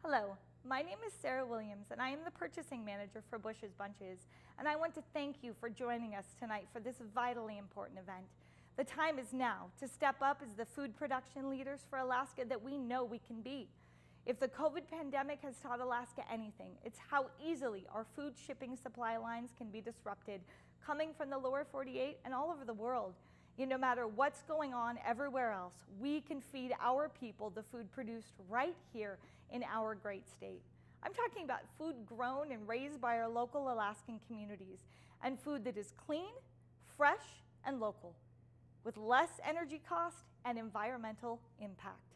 Hello, my name is Sara Williams and I am the purchasing manager for Bush's Bunches, and I want to thank you for joining us tonight for this vitally important event. The time is now to step up as the food production leaders for Alaska that we know we can be. If the COVID pandemic has taught Alaska anything, it's how easily our food shipping supply lines can be disrupted, coming from the lower 48 and all over the world. No matter what's going on everywhere else, we can feed our people the food produced right here in our great state. I'm talking about food grown and raised by our local Alaskan communities, and food that is clean, fresh, and local, with less energy cost and environmental impact.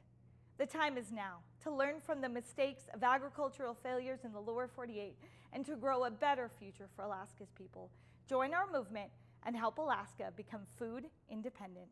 The time is now to learn from the mistakes of agricultural failures in the lower 48 and to grow a better future for Alaska's people. Join our movement and help Alaska become food independent.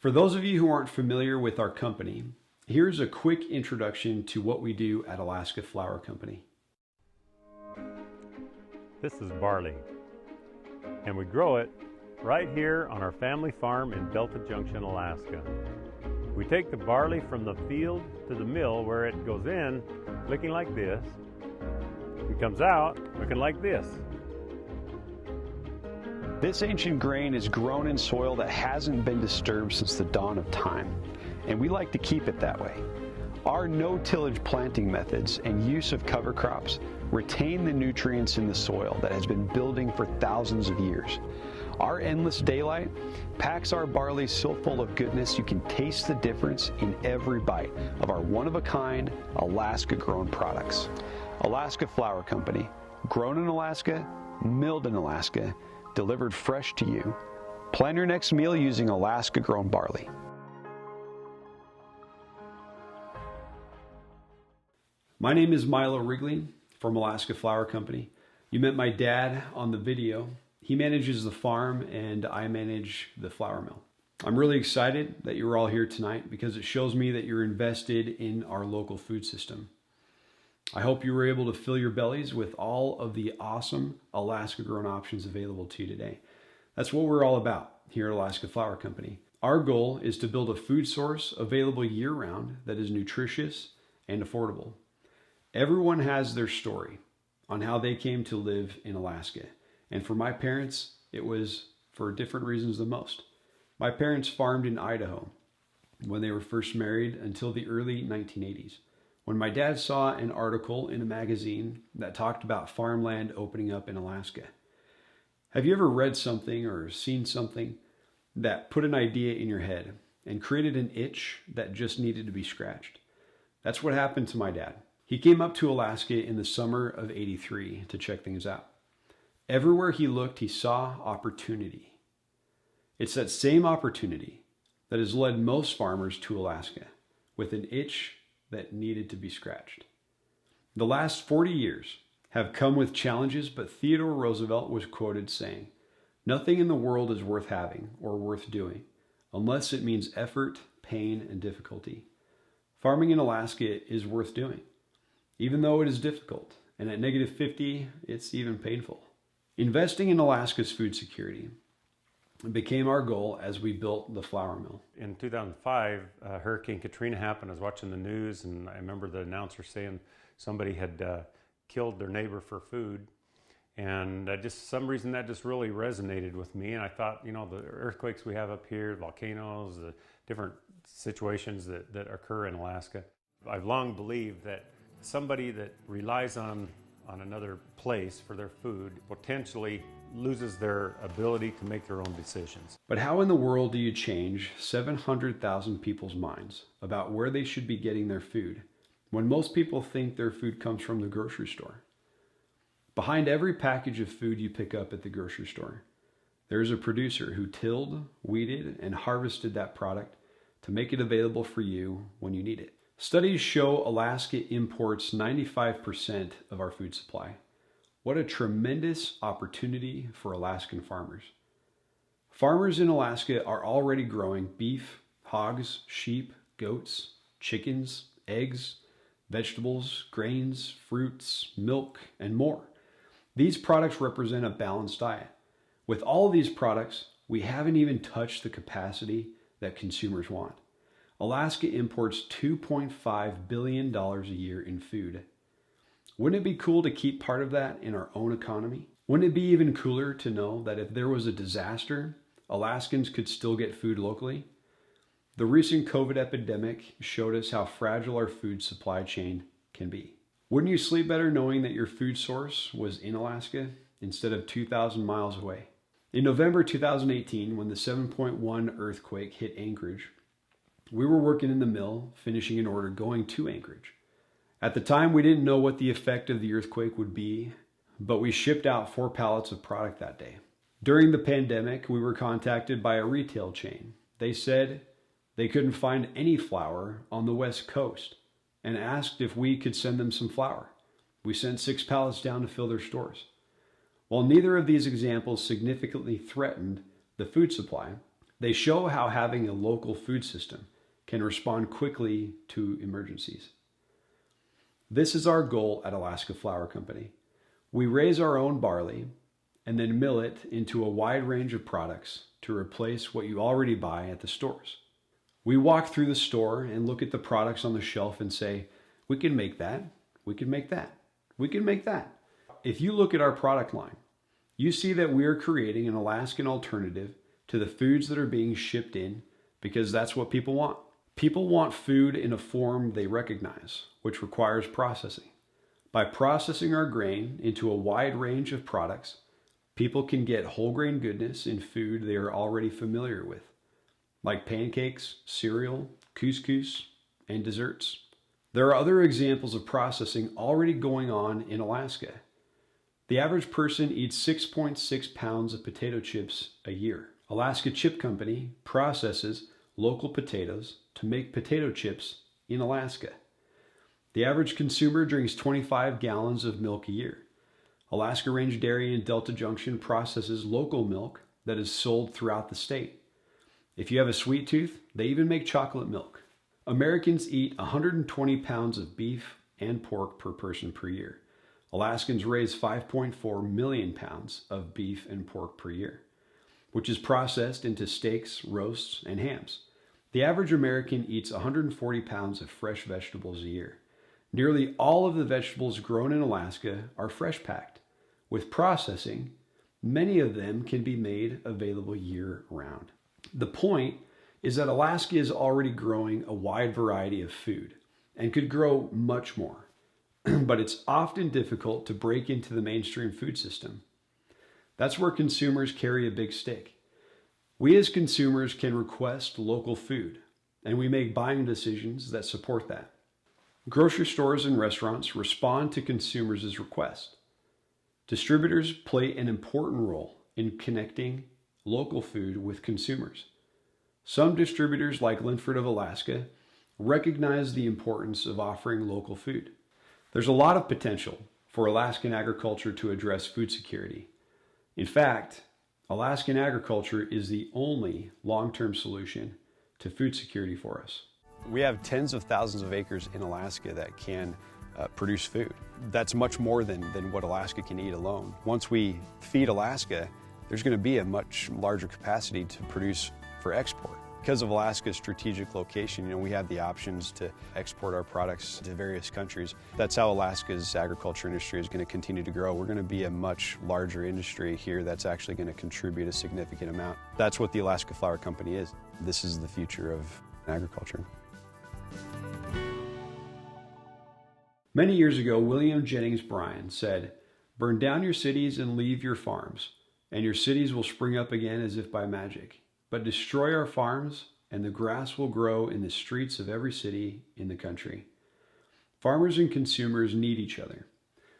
For those of you who aren't familiar with our company, here's a quick introduction to what we do at Alaska Flour Company. This is barley, and we grow it right here on our family farm in Delta Junction, Alaska. We take the barley from the field to the mill where it goes in looking like this and comes out looking like this. This ancient grain is grown in soil that hasn't been disturbed since the dawn of time, and we like to keep it that way. Our no-tillage planting methods and use of cover crops retain the nutrients in the soil that has been building for thousands of years. Our endless daylight packs our barley so full of goodness you can taste the difference in every bite of our one-of-a-kind Alaska Grown products. Alaska Flour Company, grown in Alaska, milled in Alaska, delivered fresh to you. Plan your next meal using Alaska Grown barley. My name is Milo Wrigley from Alaska Flour Company. You met my dad on the video. He manages the farm and I manage the flour mill. I'm really excited that you're all here tonight because it shows me that you're invested in our local food system. I hope you were able to fill your bellies with all of the awesome Alaska Grown options available to you today. That's what we're all about here at Alaska Flour Company. Our goal is to build a food source available year-round that is nutritious and affordable. Everyone has their story on how they came to live in Alaska. And for my parents, it was for different reasons than most. My parents farmed in Idaho when they were first married until the early 1980s. When my dad saw an article in a magazine that talked about farmland opening up in Alaska. Have you ever read something or seen something that put an idea in your head and created an itch that just needed to be scratched? That's what happened to my dad. He came up to Alaska in the summer of '83 to check things out. Everywhere he looked, he saw opportunity. It's that same opportunity that has led most farmers to Alaska with an itch that needed to be scratched. The last 40 years have come with challenges, but Theodore Roosevelt was quoted saying, "Nothing in the world is worth having or worth doing unless it means effort, pain, and difficulty. Farming in Alaska is worth doing, even though it is difficult, and at -50, it's even painful. Investing in Alaska's food security became our goal as we built the flour mill. In 2005, Hurricane Katrina happened. I was watching the news, and I remember the announcer saying somebody had killed their neighbor for food. And some reason that just really resonated with me. And I thought, the earthquakes we have up here, volcanoes, the different situations that occur in Alaska. I've long believed that somebody that relies on another place for their food potentially loses their ability to make their own decisions. But how in the world do you change 700,000 people's minds about where they should be getting their food when most people think their food comes from the grocery store? Behind every package of food you pick up at the grocery store, there is a producer who tilled, weeded, and harvested that product to make it available for you when you need it. Studies show Alaska imports 95% of our food supply. What a tremendous opportunity for Alaskan farmers. Farmers in Alaska are already growing beef, hogs, sheep, goats, chickens, eggs, vegetables, grains, fruits, milk, and more. These products represent a balanced diet. With all of these products, we haven't even touched the capacity that consumers want. Alaska imports $2.5 billion a year in food. Wouldn't it be cool to keep part of that in our own economy? Wouldn't it be even cooler to know that if there was a disaster, Alaskans could still get food locally? The recent COVID epidemic showed us how fragile our food supply chain can be. Wouldn't you sleep better knowing that your food source was in Alaska instead of 2,000 miles away? In November 2018, when the 7.1 earthquake hit Anchorage, we were working in the mill, finishing an order going to Anchorage. At the time, we didn't know what the effect of the earthquake would be, but we shipped out 4 pallets of product that day. During the pandemic, we were contacted by a retail chain. They said they couldn't find any flour on the West Coast and asked if we could send them some flour. We sent 6 pallets down to fill their stores. While neither of these examples significantly threatened the food supply, they show how having a local food system can respond quickly to emergencies. This is our goal at Alaska Flour Company. We raise our own barley and then mill it into a wide range of products to replace what you already buy at the stores. We walk through the store and look at the products on the shelf and say, we can make that, we can make that, we can make that. If you look at our product line, you see that we are creating an Alaskan alternative to the foods that are being shipped in because that's what people want. People want food in a form they recognize, which requires processing. By processing our grain into a wide range of products, people can get whole grain goodness in food they are already familiar with, like pancakes, cereal, couscous, and desserts. There are other examples of processing already going on in Alaska. The average person eats 6.6 pounds of potato chips a year. Alaska Chip Company processes local potatoes to make potato chips in Alaska. The average consumer drinks 25 gallons of milk a year. Alaska Range Dairy in Delta Junction processes local milk that is sold throughout the state. If you have a sweet tooth, they even make chocolate milk. Americans eat 120 pounds of beef and pork per person per year. Alaskans raise 5.4 million pounds of beef and pork per year, which is processed into steaks, roasts, and hams. The average American eats 140 pounds of fresh vegetables a year. Nearly all of the vegetables grown in Alaska are fresh packed. With processing, many of them can be made available year-round. The point is that Alaska is already growing a wide variety of food and could grow much more, but it's often difficult to break into the mainstream food system. That's where consumers carry a big stick. We as consumers can request local food, and we make buying decisions that support that. Grocery stores and restaurants respond to consumers' requests. Distributors play an important role in connecting local food with consumers. Some distributors, like Linford of Alaska, recognize the importance of offering local food. There's a lot of potential for Alaskan agriculture to address food security. In fact, Alaskan agriculture is the only long-term solution to food security for us. We have tens of thousands of acres in Alaska that can produce food. That's much more than what Alaska can eat alone. Once we feed Alaska, there's going to be a much larger capacity to produce for export. Because of Alaska's strategic location, we have the options to export our products to various countries. That's how Alaska's agriculture industry is going to continue to grow. We're going to be a much larger industry here that's actually going to contribute a significant amount. That's what the Alaska Flour Company is. This is the future of agriculture. Many years ago, William Jennings Bryan said, "Burn down your cities and leave your farms, and your cities will spring up again as if by magic. But destroy our farms, and the grass will grow in the streets of every city in the country." Farmers and consumers need each other.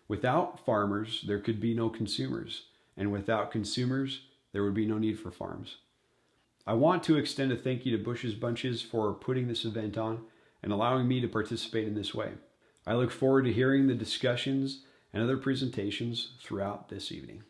Without farmers, there could be no consumers, and without consumers, there would be no need for farms. I want to extend a thank you to Bush's Bunches for putting this event on and allowing me to participate in this way. I look forward to hearing the discussions and other presentations throughout this evening.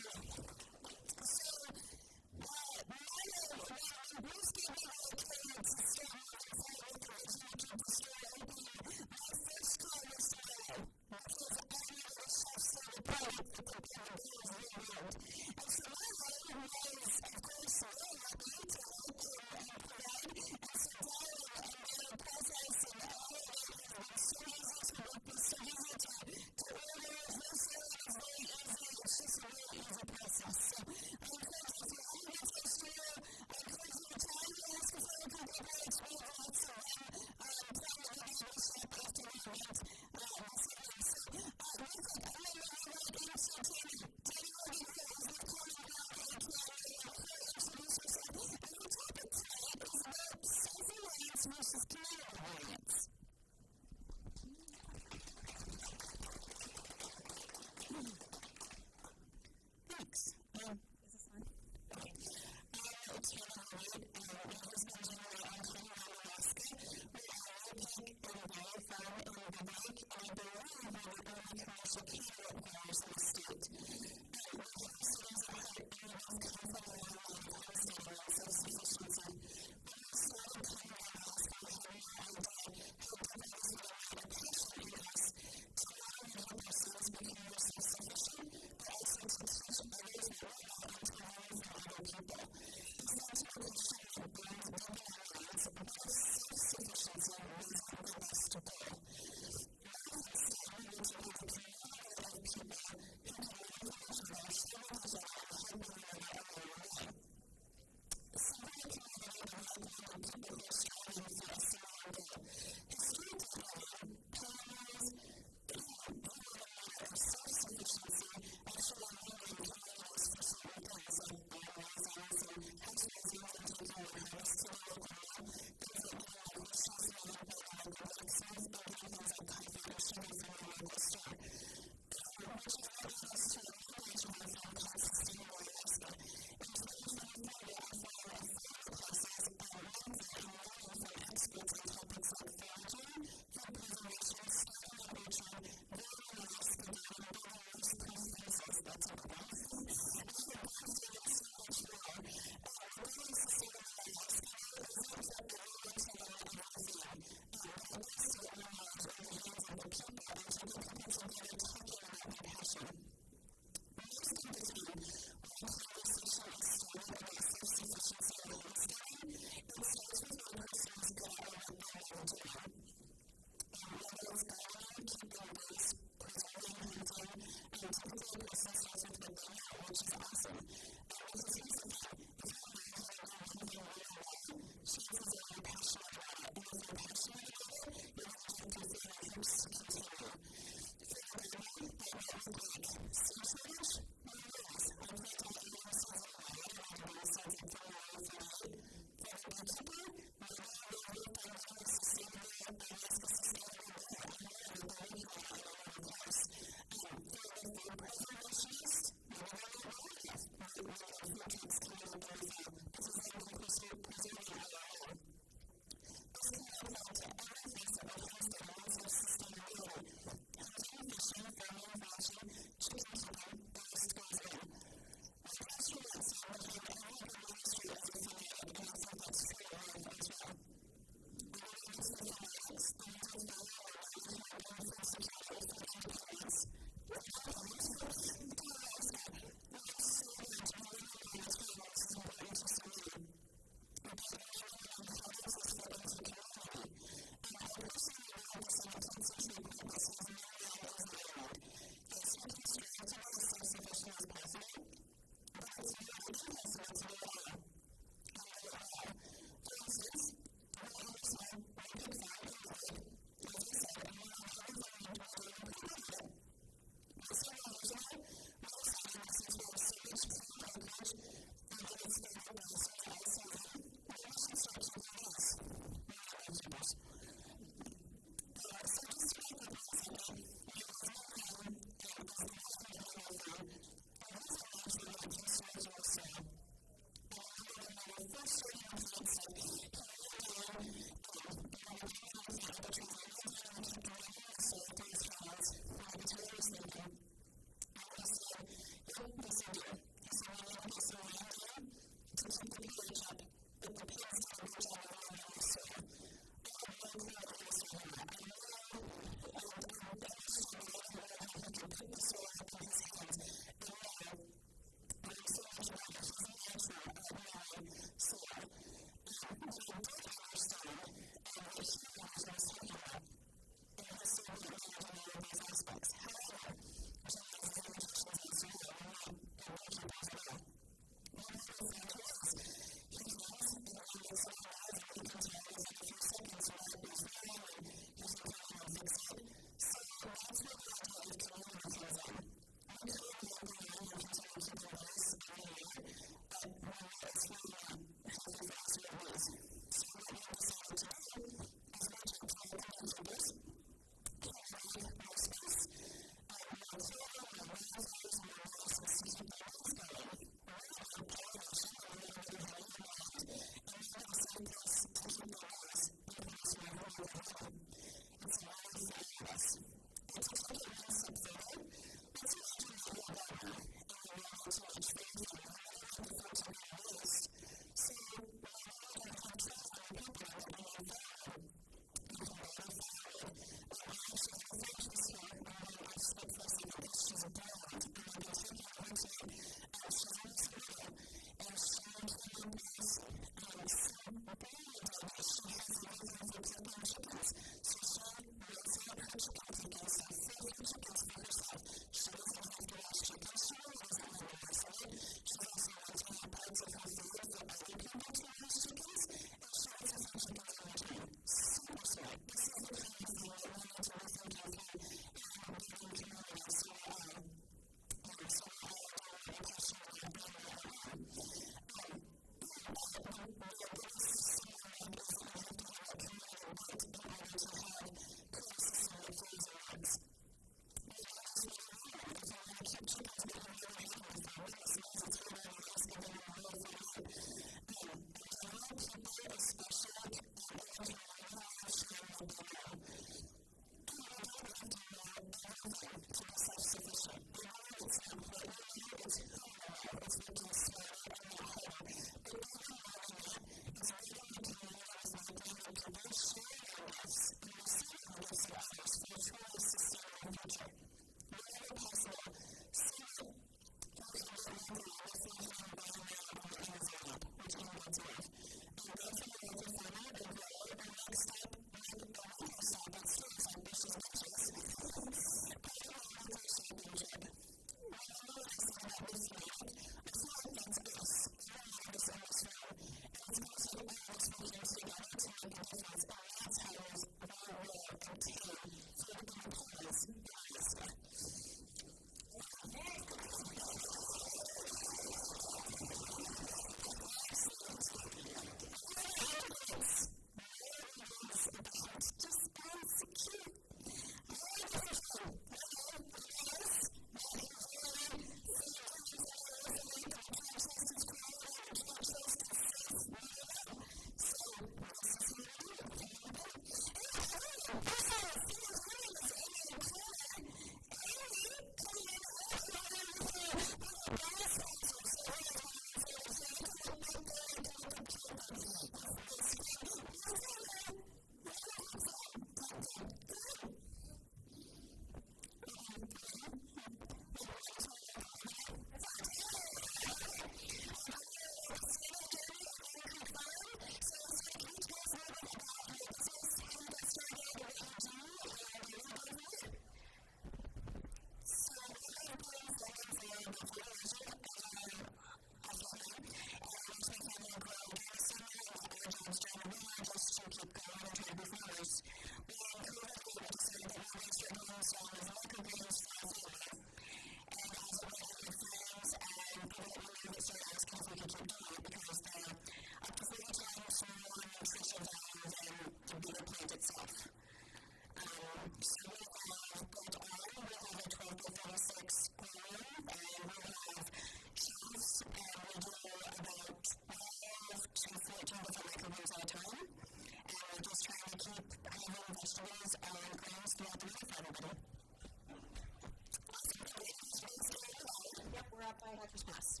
Citrus Pass.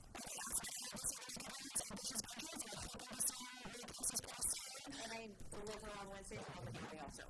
And I deliver on Wednesday on the Valley also.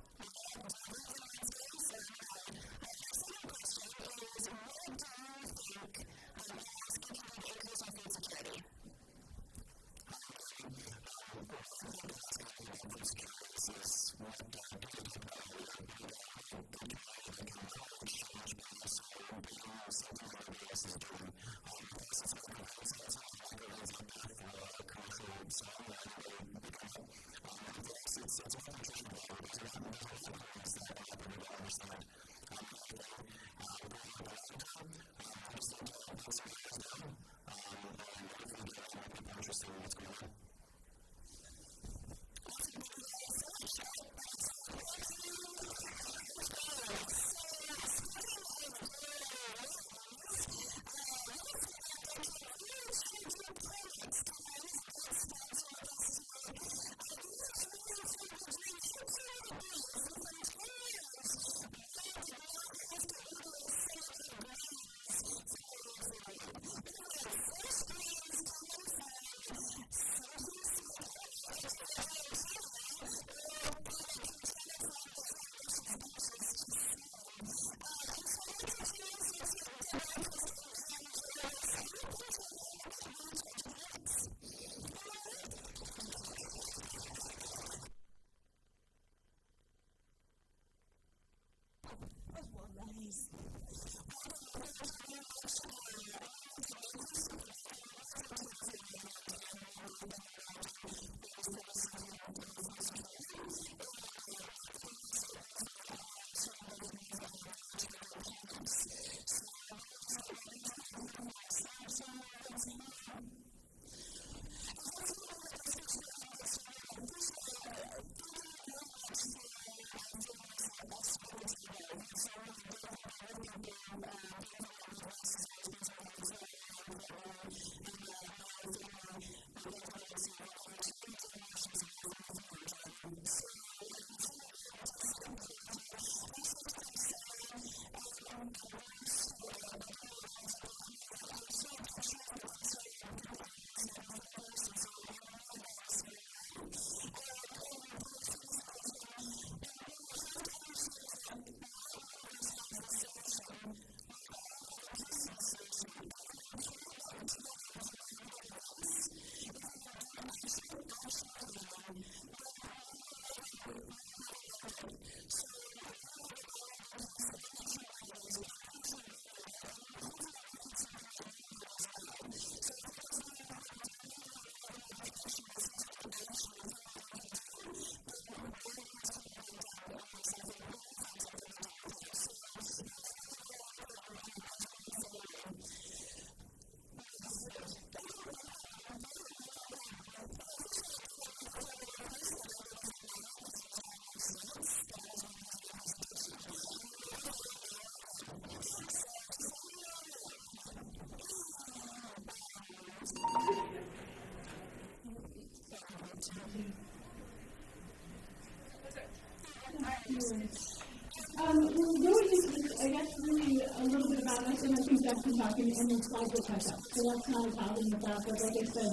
We're going into this, I guess, really a little bit about us, and I think Jeff can talk in the slides will catch up. So that's not a problem with that, but like I said,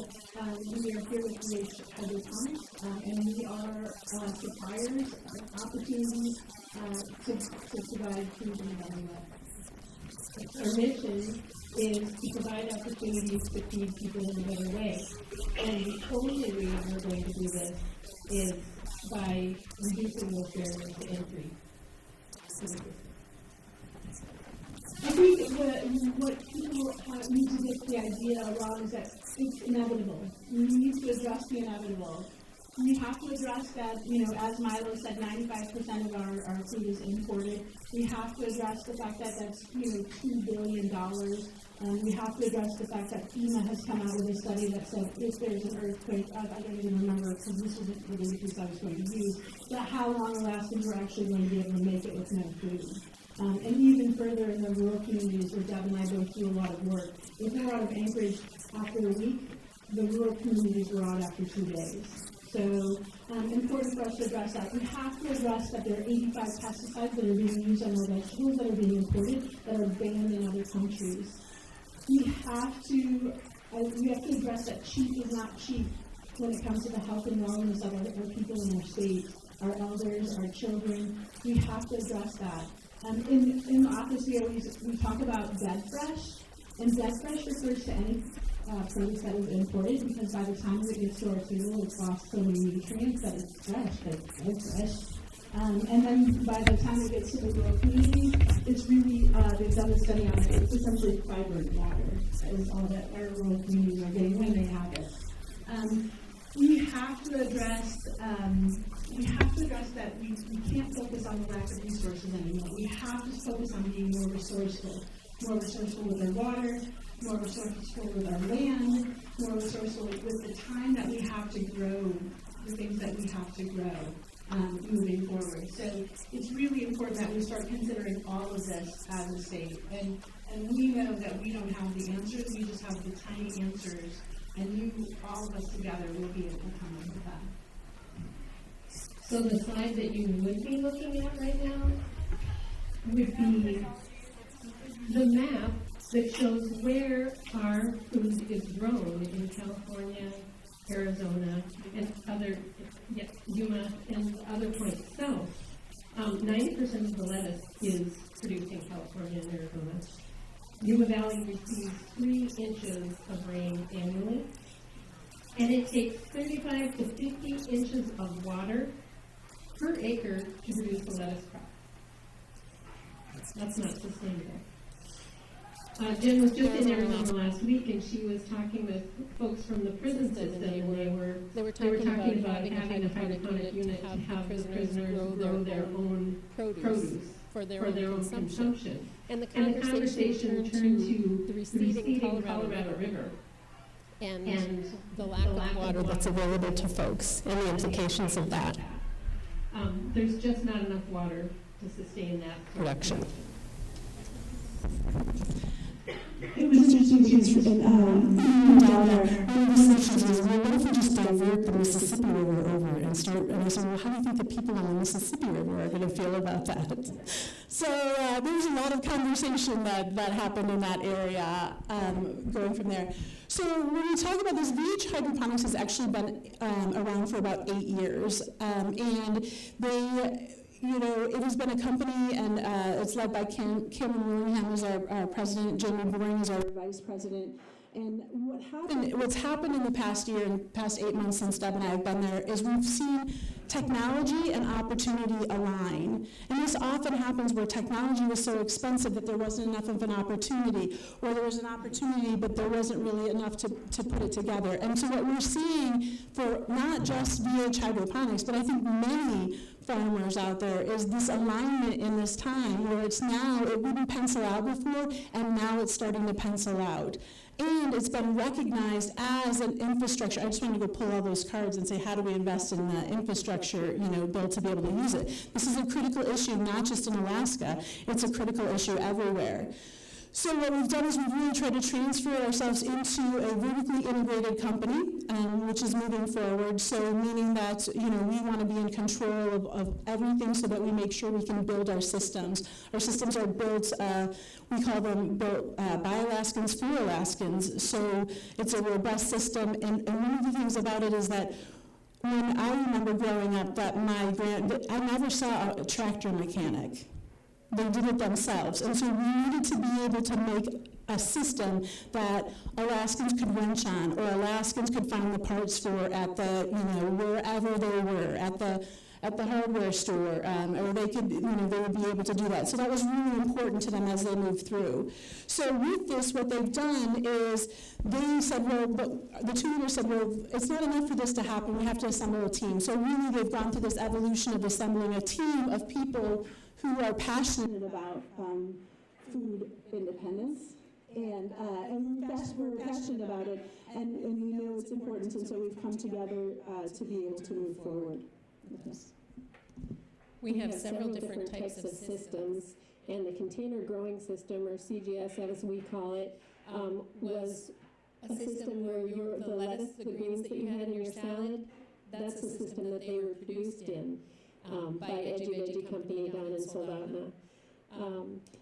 we are here with BushesBunchesStand, and we are suppliers of opportunities to provide food in the environment. Our mission is to provide opportunities to feed people in a better way. And the only way we're going to do this is by reducing those barriers to entry. I think what people need to get the idea wrong is that it's inevitable. We need to address the inevitable. We have to address that, as Milo said, 95% of our food is imported. We have to address the fact that that's, $2 billion. We have to address the fact that FEMA has come out with a study that said if there's an earthquake, I don't even remember because this isn't really the piece I was going to use, that how long Alaskans were actually going to be able to make it with no food. And even further in the rural communities where Deb and I go through a lot of work, if they were out of Anchorage after a week, the rural communities were out after 2 days. So important for us to address that. We have to address that there are 85 pesticides that are being used on our vegetables that are being imported that are banned in other countries. we have to address that cheap is not cheap when it comes to the health and wellness of our people in our state, our elders, our children. We have to address that. In the office, we talk about dead fresh, and dead fresh refers to any produce that is imported, because by the time it gets to our table, it's lost so many nutrients that it's fresh, but it's dead fresh. And then by the time it gets to the rural community, it's really, they've done a study on it, it's essentially fibred water, is all that our rural communities are getting when they have it. We have to address that we can't focus on the lack of resources anymore. We have to focus on being more resourceful with our water, more resourceful with our land, more resourceful with the time that we have to grow the things that we have to grow moving forward. So it's really important that we start considering all of this as a state. And we know that we don't have the answers, we just have the tiny answers. And all of us together, will be able to come up with that. So the slide that you would be looking at right now would be the map that shows where our food is grown in California, Arizona, and other, Yuma, and other points south. 90% of the lettuce is produced in California and Arizona. Yuma Valley receives 3 inches of rain annually, and it takes 35 to 50 inches of water per acre to produce a lettuce crop. That's not sustainable. Jen was just in Arizona last week, and she was talking with folks from the prison system, and they were talking about having a hydroponic unit to have the prisoners grow their own produce for their own consumption. And the conversation turned to the receding Colorado River and the lack of water that's available to folks and the implications of that. There's just not enough water to sustain that production. It was interesting because down there, one of the solutions is, well, what if we just divert the Mississippi River over and start, and I said, well, how do you think the people on the Mississippi River are going to feel about that? So there was a lot of conversation that happened in that area going from there. So when we talk about this, VH Hydroponics has actually been around for about 8 years, and they, it has been a company, and it's led by Cameron Willingham as our president, Jamie Boring is our vice president. And what's happened in the past year and past 8 months since Deb and I have been there is we've seen technology and opportunity align. And this often happens where technology was so expensive that there wasn't enough of an opportunity, or there was an opportunity but there wasn't really enough to put it together. And so what we're seeing for not just VH Hydroponics, but I think many farmers out there, is this alignment in this time where it's now, it wouldn't pencil out before, and now it's starting to pencil out. And it's been recognized as an infrastructure. I just wanted to go pull all those cards and say, how do we invest in the infrastructure, bill to be able to use it? This is a critical issue, not just in Alaska. It's a critical issue everywhere. So what we've done is we've really tried to transfer ourselves into a vertically integrated company, which is moving forward. So meaning that, we want to be in control of everything so that we make sure we can build our systems. Our systems are built, we call them built by Alaskans for Alaskans. So it's a robust system. And one of the things about it is that when I remember growing up, that I never saw a tractor mechanic. They did it themselves. And so we needed to be able to make a system that Alaskans could wrench on, or Alaskans could find the parts for at the, wherever they were, at the hardware store, or they could, they would be able to do that. So that was really important to them as they moved through. So with this, what they've done is they said, but the two leaders said, it's not enough for this to happen. We have to assemble a team. So really, they've gone through this evolution of assembling a team of people who are passionate about food independence, and we're passionate about it, and we know it's important, and so we've come together to be able to move forward with this. We have several different types of systems, and the container growing system, or CGS as we call it, was a system where the lettuce, the greens that you had in your salad, that's the system that they were produced in. By Edgy Veggie Company down in Soldotna.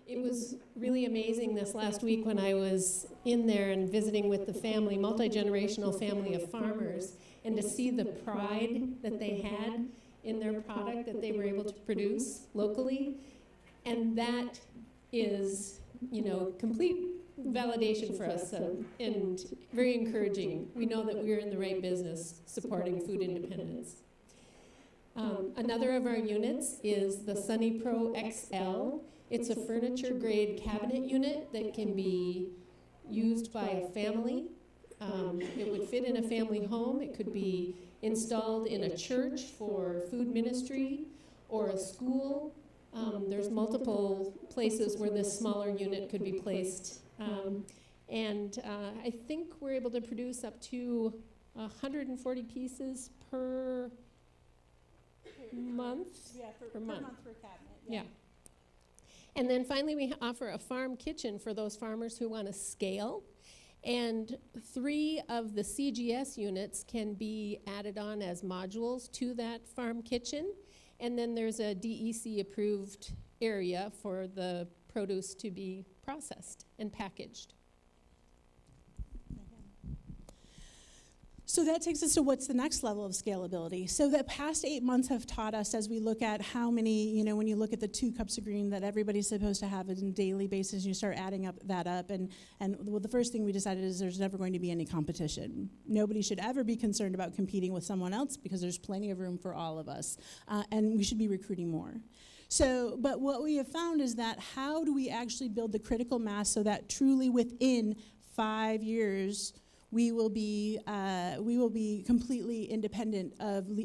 It was was really amazing this last week when I was in there and visiting with the family, multi-generational family of farmers, and to see the pride that they had in their product that they were able to produce locally. And that is, complete validation for us and very encouraging. We know that we're in the right business supporting food independence. Another of our units is the Sunny Pro XL. It's a furniture grade cabinet unit that can be used by a family. It would fit in a family home. It could be installed in a church for food ministry or a school. There's multiple places where this smaller unit could be placed. I think we're able to produce up to 140 pieces per month. Yeah, per month per cabinet. Yeah. And then finally, we offer a farm kitchen for those farmers who want to scale. And 3 of the CGS units can be added on as modules to that farm kitchen. And then there's a DEC approved area for the produce to be processed and packaged. So that takes us to what's the next level of scalability. So the past 8 months have taught us, as we look at how many, when you look at the 2 cups of green that everybody's supposed to have on a daily basis, you start adding that up. And well, the first thing we decided is there's never going to be any competition. Nobody should ever be concerned about competing with someone else because there's plenty of room for all of us. And we should be recruiting more. So, but what we have found is that how do we actually build the critical mass so that truly within 5 years, we will be completely independent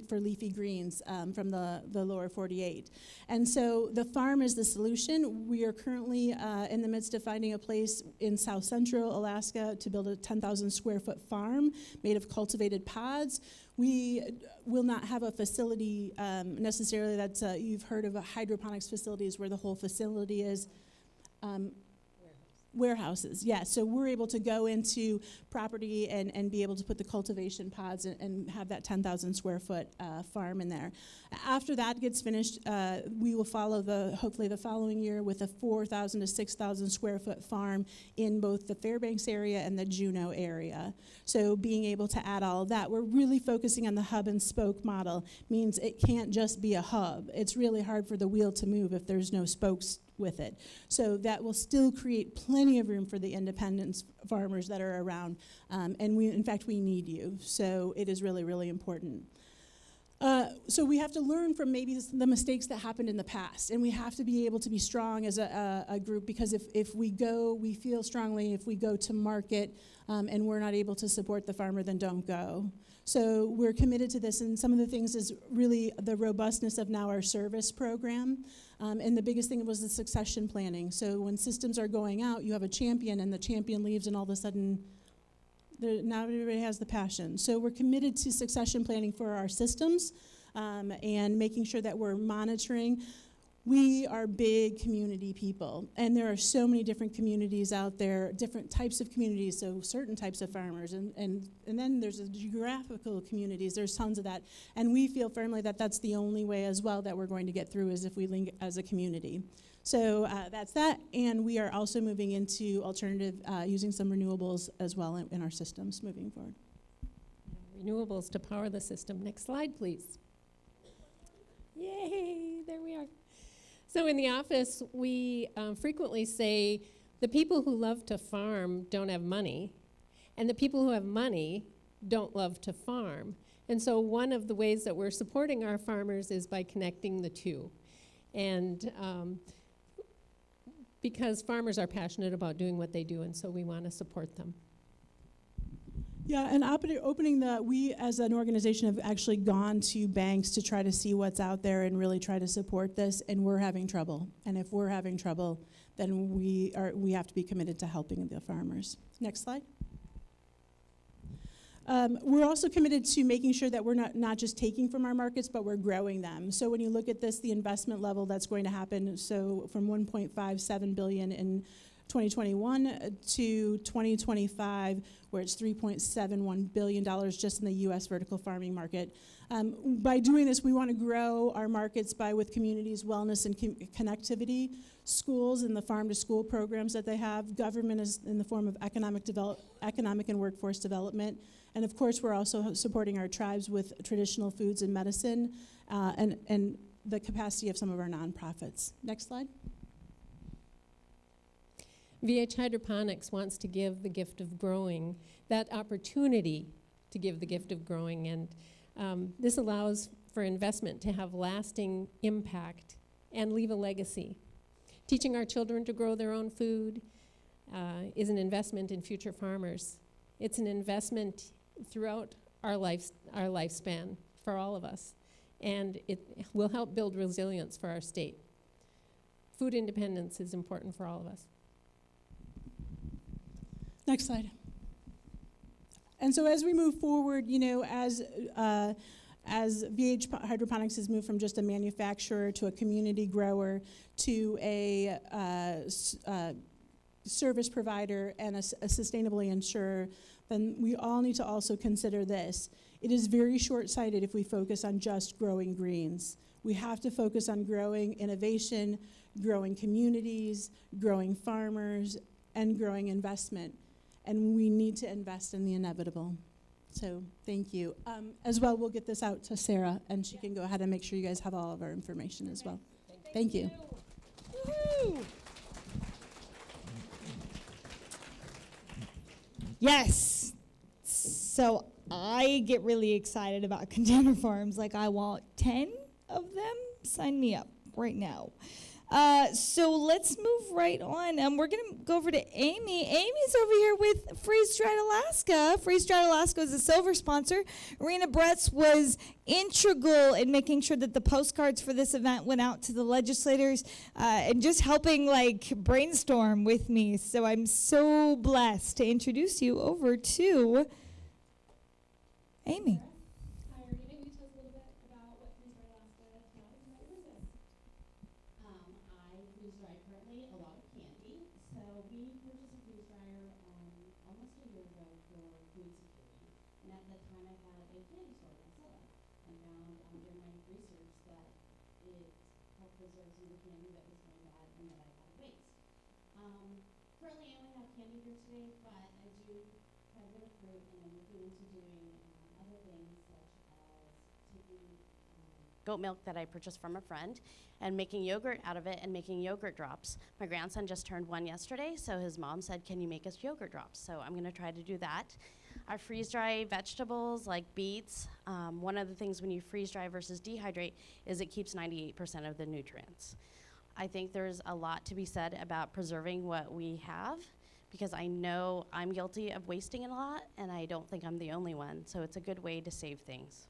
for leafy greens from the lower 48. And so the farm is the solution. We are currently in the midst of finding a place in South Central Alaska to build a 10,000 square foot farm made of cultivated pods. We will not have a facility necessarily that's, you've heard of hydroponics facilities where the whole facility is. Warehouses, yeah. So we're able to go into property and be able to put the cultivation pods and have that 10,000 square foot farm in there. After that gets finished, we will follow hopefully the following year with a 4,000 to 6,000 square foot farm in both the Fairbanks area and the Juneau area. So being able to add all of that, we're really focusing on the hub and spoke model. Means it can't just be a hub. It's really hard for the wheel to move if there's no spokes with it. So that will still create plenty of room for the independent farmers that are around. And in fact, we need you. So it is really, really important. So we have to learn from maybe the mistakes that happened in the past. And we have to be able to be strong as a group, because if we feel strongly, if we go to market and we're not able to support the farmer, then don't go. So we're committed to this, and some of the things is really the robustness of now our service program. And the biggest thing was the succession planning. So when systems are going out, you have a champion, and the champion leaves, and all of a sudden, now everybody has the passion. So we're committed to succession planning for our systems and making sure that we're monitoring. We are big community people, and there are so many different communities out there, different types of communities, so certain types of farmers, and then there's the geographical communities, there's tons of that, and we feel firmly that that's the only way as well that we're going to get through is if we link as a community. So that's that, and we are also moving into alternative, using some renewables as well in our systems moving forward. Renewables to power the system. Next slide, please. Yay, there we are. So in the office, we frequently say the people who love to farm don't have money, and the people who have money don't love to farm. And so one of the ways that we're supporting our farmers is by connecting the two. And because farmers are passionate about doing what they do, and so we want to support them. Yeah, and we as an organization have actually gone to banks to try to see what's out there and really try to support this, and we're having trouble. And if we're having trouble, then we have to be committed to helping the farmers. Next slide. We're also committed to making sure that we're not just taking from our markets, but we're growing them. So when you look at this, the investment level that's going to happen, so from $1.57 billion in 2021 to 2025, where it's $3.71 billion just in the U.S. vertical farming market. By doing this, we want to grow our markets with communities, wellness, and connectivity, schools and the farm-to-school programs that they have, government is in the form of economic and workforce development, and of course, we're also supporting our tribes with traditional foods and medicine, and the capacity of some of our nonprofits. Next slide. VH Hydroponics wants to give the gift of growing, that opportunity to give the gift of growing, and this allows for investment to have lasting impact and leave a legacy. Teaching our children to grow their own food is an investment in future farmers. It's an investment throughout our lifespan for all of us, and it will help build resilience for our state. Food independence is important for all of us. Next slide. And so as we move forward, you know, as VH Hydroponics has moved from just a manufacturer to a community grower to a service provider and a sustainably insurer, then we all need to also consider this. It is very short-sighted if we focus on just growing greens. We have to focus on growing innovation, growing communities, growing farmers, and growing investment. And we need to invest in the inevitable. So thank you. As well, we'll get this out to Sara, and she can go ahead and make sure you guys have all of our information as well. Thank you. Woo-hoo. Yes. So I get really excited about container farms. Like, I want 10 of them. Sign me up right now. So let's move right on. We're going to go over to Amy. Amy's over here with Freeze Dried Alaska. Freeze Dried Alaska is a silver sponsor. Rena Bretz was integral in making sure that the postcards for this event went out to the legislators and just helping like brainstorm with me. So I'm so blessed to introduce you over to Amy. Hi, Rena, can you tell us a little bit about what Freeze Dried Alaska does and what is this? I freeze dry currently a lot of candy. So we purchased a freeze dryer almost a year ago for food security. And at the time I had a candy store in Minnesota and found during my research that it helped preserve some of the candy that was going bad and that I had waste. Currently I only have candy here today, but I do quite a bit of fruit, and I'm looking into doing other things such as taking goat milk that I purchased from a friend and making yogurt out of it and making yogurt drops. My grandson just turned 1 yesterday, so his mom said, can you make us yogurt drops? So I'm gonna try to do that. I freeze dry vegetables like beets. One of the things when you freeze dry versus dehydrate is it keeps 98% of the nutrients. I think there's a lot to be said about preserving what we have, because I know I'm guilty of wasting it a lot, and I don't think I'm the only one, so it's a good way to save things.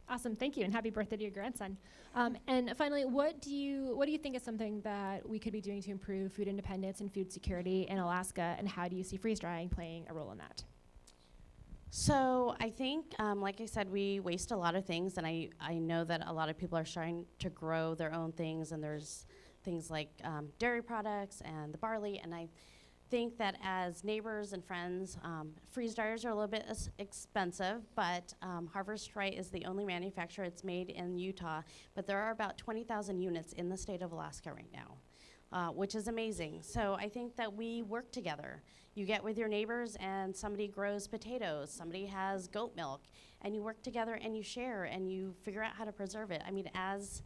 Awesome, thank you, and happy birthday to your grandson. And finally, what do you think is something that we could be doing to improve food independence and food security in Alaska, and how do you see freeze drying playing a role in that? So I think, like I said, we waste a lot of things, and I know that a lot of people are trying to grow their own things, and there's things like dairy products and the barley, and I think that as neighbors and friends, freeze dryers are a little bit expensive, but Harvest Right is the only manufacturer. It's made in Utah, but there are about 20,000 units in the state of Alaska right now, which is amazing. So I think that we work together. You get with your neighbors and somebody grows potatoes, somebody has goat milk, and you work together and you share and you figure out how to preserve it. I mean, as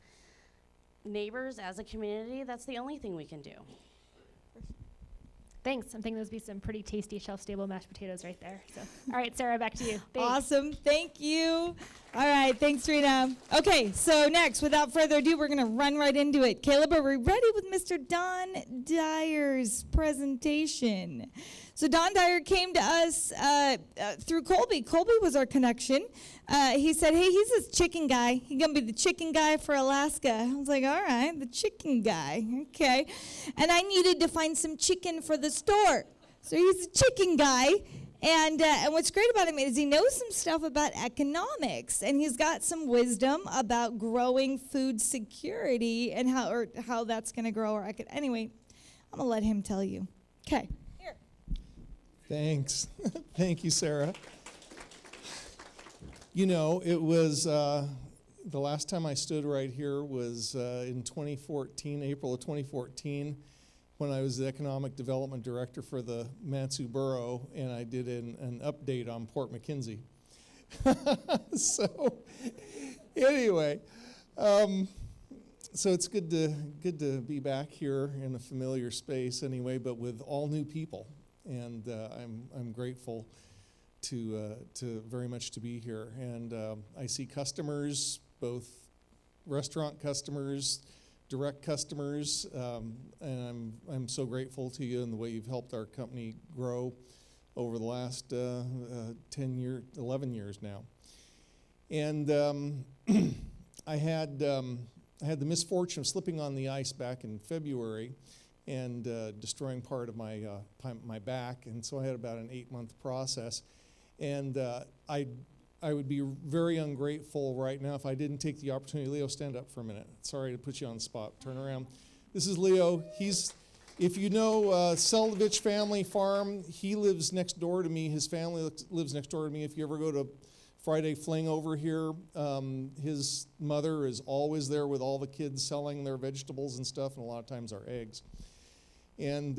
neighbors, as a community, that's the only thing we can do. Thanks. I'm thinking those would be some pretty tasty shelf-stable mashed potatoes right there. So, all right, Sarah, back to you. Thanks. Awesome. Thank you. All right. Thanks, Rena. Okay, so next, without further ado, we're going to run right into it. Caleb, are we ready with Mr. Don Dyer's presentation? So Don Dyer came to us through Colby. Colby was our connection. He said, hey, he's this chicken guy. He's going to be the chicken guy for Alaska. I was like, all right, the chicken guy. Okay. And I needed to find some chicken for the store. So he's a chicken guy. And what's great about him is he knows some stuff about economics, and he's got some wisdom about growing food security and how that's going to grow our anyway. I'm going to let him tell you. Okay. Here. Thanks. Thank you, Sarah. You know, it was the last time I stood right here was in 2014, April of 2014, when I was the Economic Development Director for the Matsu Borough, and I did an update on Port McKenzie. So, anyway, so it's good to be back here in a familiar space anyway, but with all new people, and I'm grateful to very much to be here. And I see customers, both restaurant customers, direct customers, and I'm so grateful to you and the way you've helped our company grow over the last 11 years now. And I had the misfortune of slipping on the ice back in February and destroying part of my back, and so I had about an 8-month process. And I would be very ungrateful right now if I didn't take the opportunity. Leo, stand up for a minute. Sorry to put you on the spot. Turn around. This is Leo. If you know Seldovich Family Farm, he lives next door to me. His family lives next door to me. If you ever go to Friday Fling over here, his mother is always there with all the kids selling their vegetables and stuff, and a lot of times our eggs. And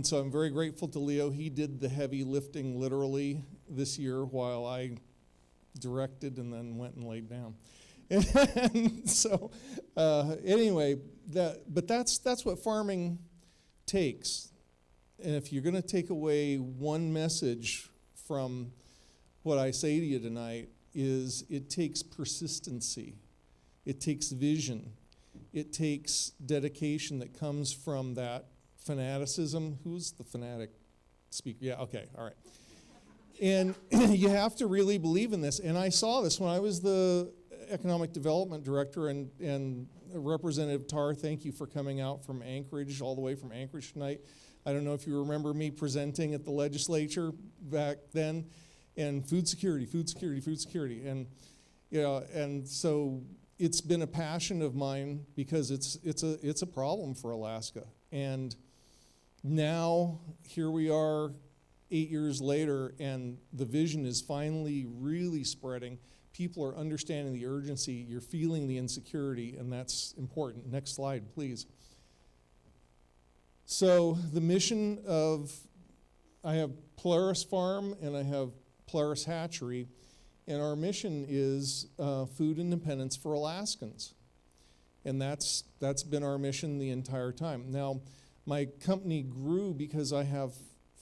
so I'm very grateful to Leo. He did the heavy lifting literally this year while I directed and then went and laid down. And so anyway, that's what farming takes. And if you're going to take away one message from what I say to you tonight, is it takes persistency. It takes vision. It takes dedication that comes from that fanaticism. Who's the fanatic speaker? Yeah, okay, all right. And you have to really believe in this. And I saw this when I was the Economic Development Director, and Representative Tarr, thank you for coming out from Anchorage, all the way from Anchorage tonight. I don't know if you remember me presenting at the legislature back then, and food security. And you know, and so it's been a passion of mine because it's a problem for Alaska. And now here we are 8 years later, and the vision is finally really spreading. People are understanding the urgency. You're feeling the insecurity, and that's important. Next slide, please. So the mission I have Polaris Farm and I have Polaris Hatchery, and our mission is food independence for Alaskans. And that's been our mission the entire time. Now, my company grew because I have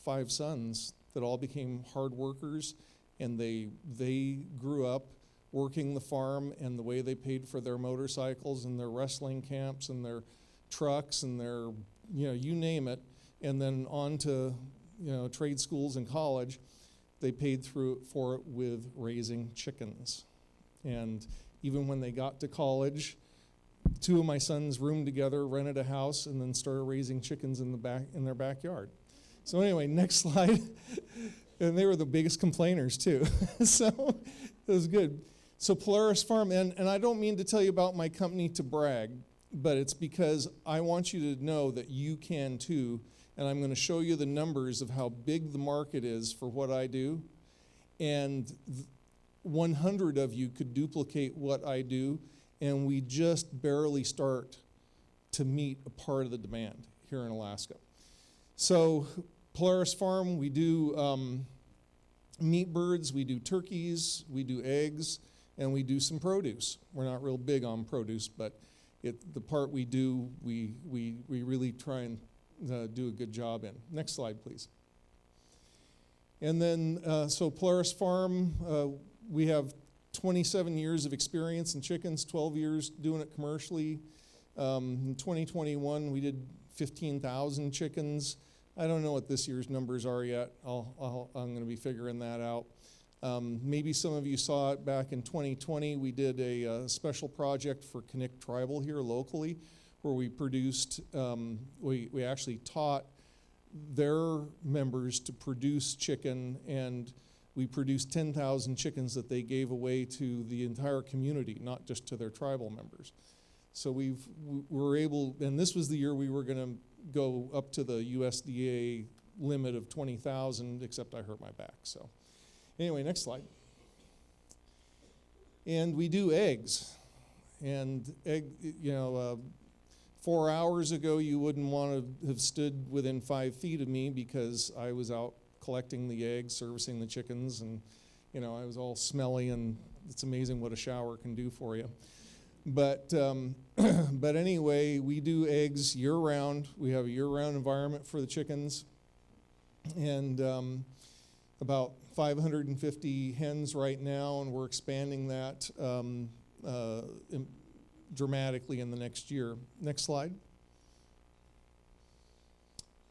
5 sons that all became hard workers, and they grew up working the farm, and the way they paid for their motorcycles and their wrestling camps and their trucks and their, you know, you name it, and then on to, you know, trade schools and college, they paid for it with raising chickens. And even when they got to college, 2 of my sons roomed together, rented a house, and then started raising chickens in their backyard. So anyway, next slide. And they were the biggest complainers too. So it was good. So Polaris Farm, and I don't mean to tell you about my company to brag, but it's because I want you to know that you can too. And I'm going to show you the numbers of how big the market is for what I do. And 100 of you could duplicate what I do, and we just barely start to meet a part of the demand here in Alaska. So Polaris Farm, we do meat birds, we do turkeys, we do eggs, and we do some produce. We're not real big on produce, but the part we do, we really try and do a good job in. Next slide, please. And then, so Polaris Farm, we have 27 years of experience in chickens, 12 years doing it commercially. In 2021, we did 15,000 chickens. I don't know what this year's numbers are yet. I'm going to be figuring that out. Maybe some of you saw it back in 2020. We did a special project for Connect Tribal here locally, where we produced, we actually taught their members to produce chicken, and we produced 10,000 chickens that they gave away to the entire community, not just to their tribal members. So we were able, and this was the year we were going go up to the USDA limit of 20,000, except I hurt my back. So anyway, next slide. And we do eggs. And 4 hours ago, you wouldn't want to have stood within 5 feet of me because I was out collecting the eggs, servicing the chickens, and I was all smelly, and it's amazing what a shower can do for you. But anyway, we do eggs year-round. We have a year-round environment for the chickens, and about 550 hens right now, and we're expanding that dramatically in the next year. Next slide.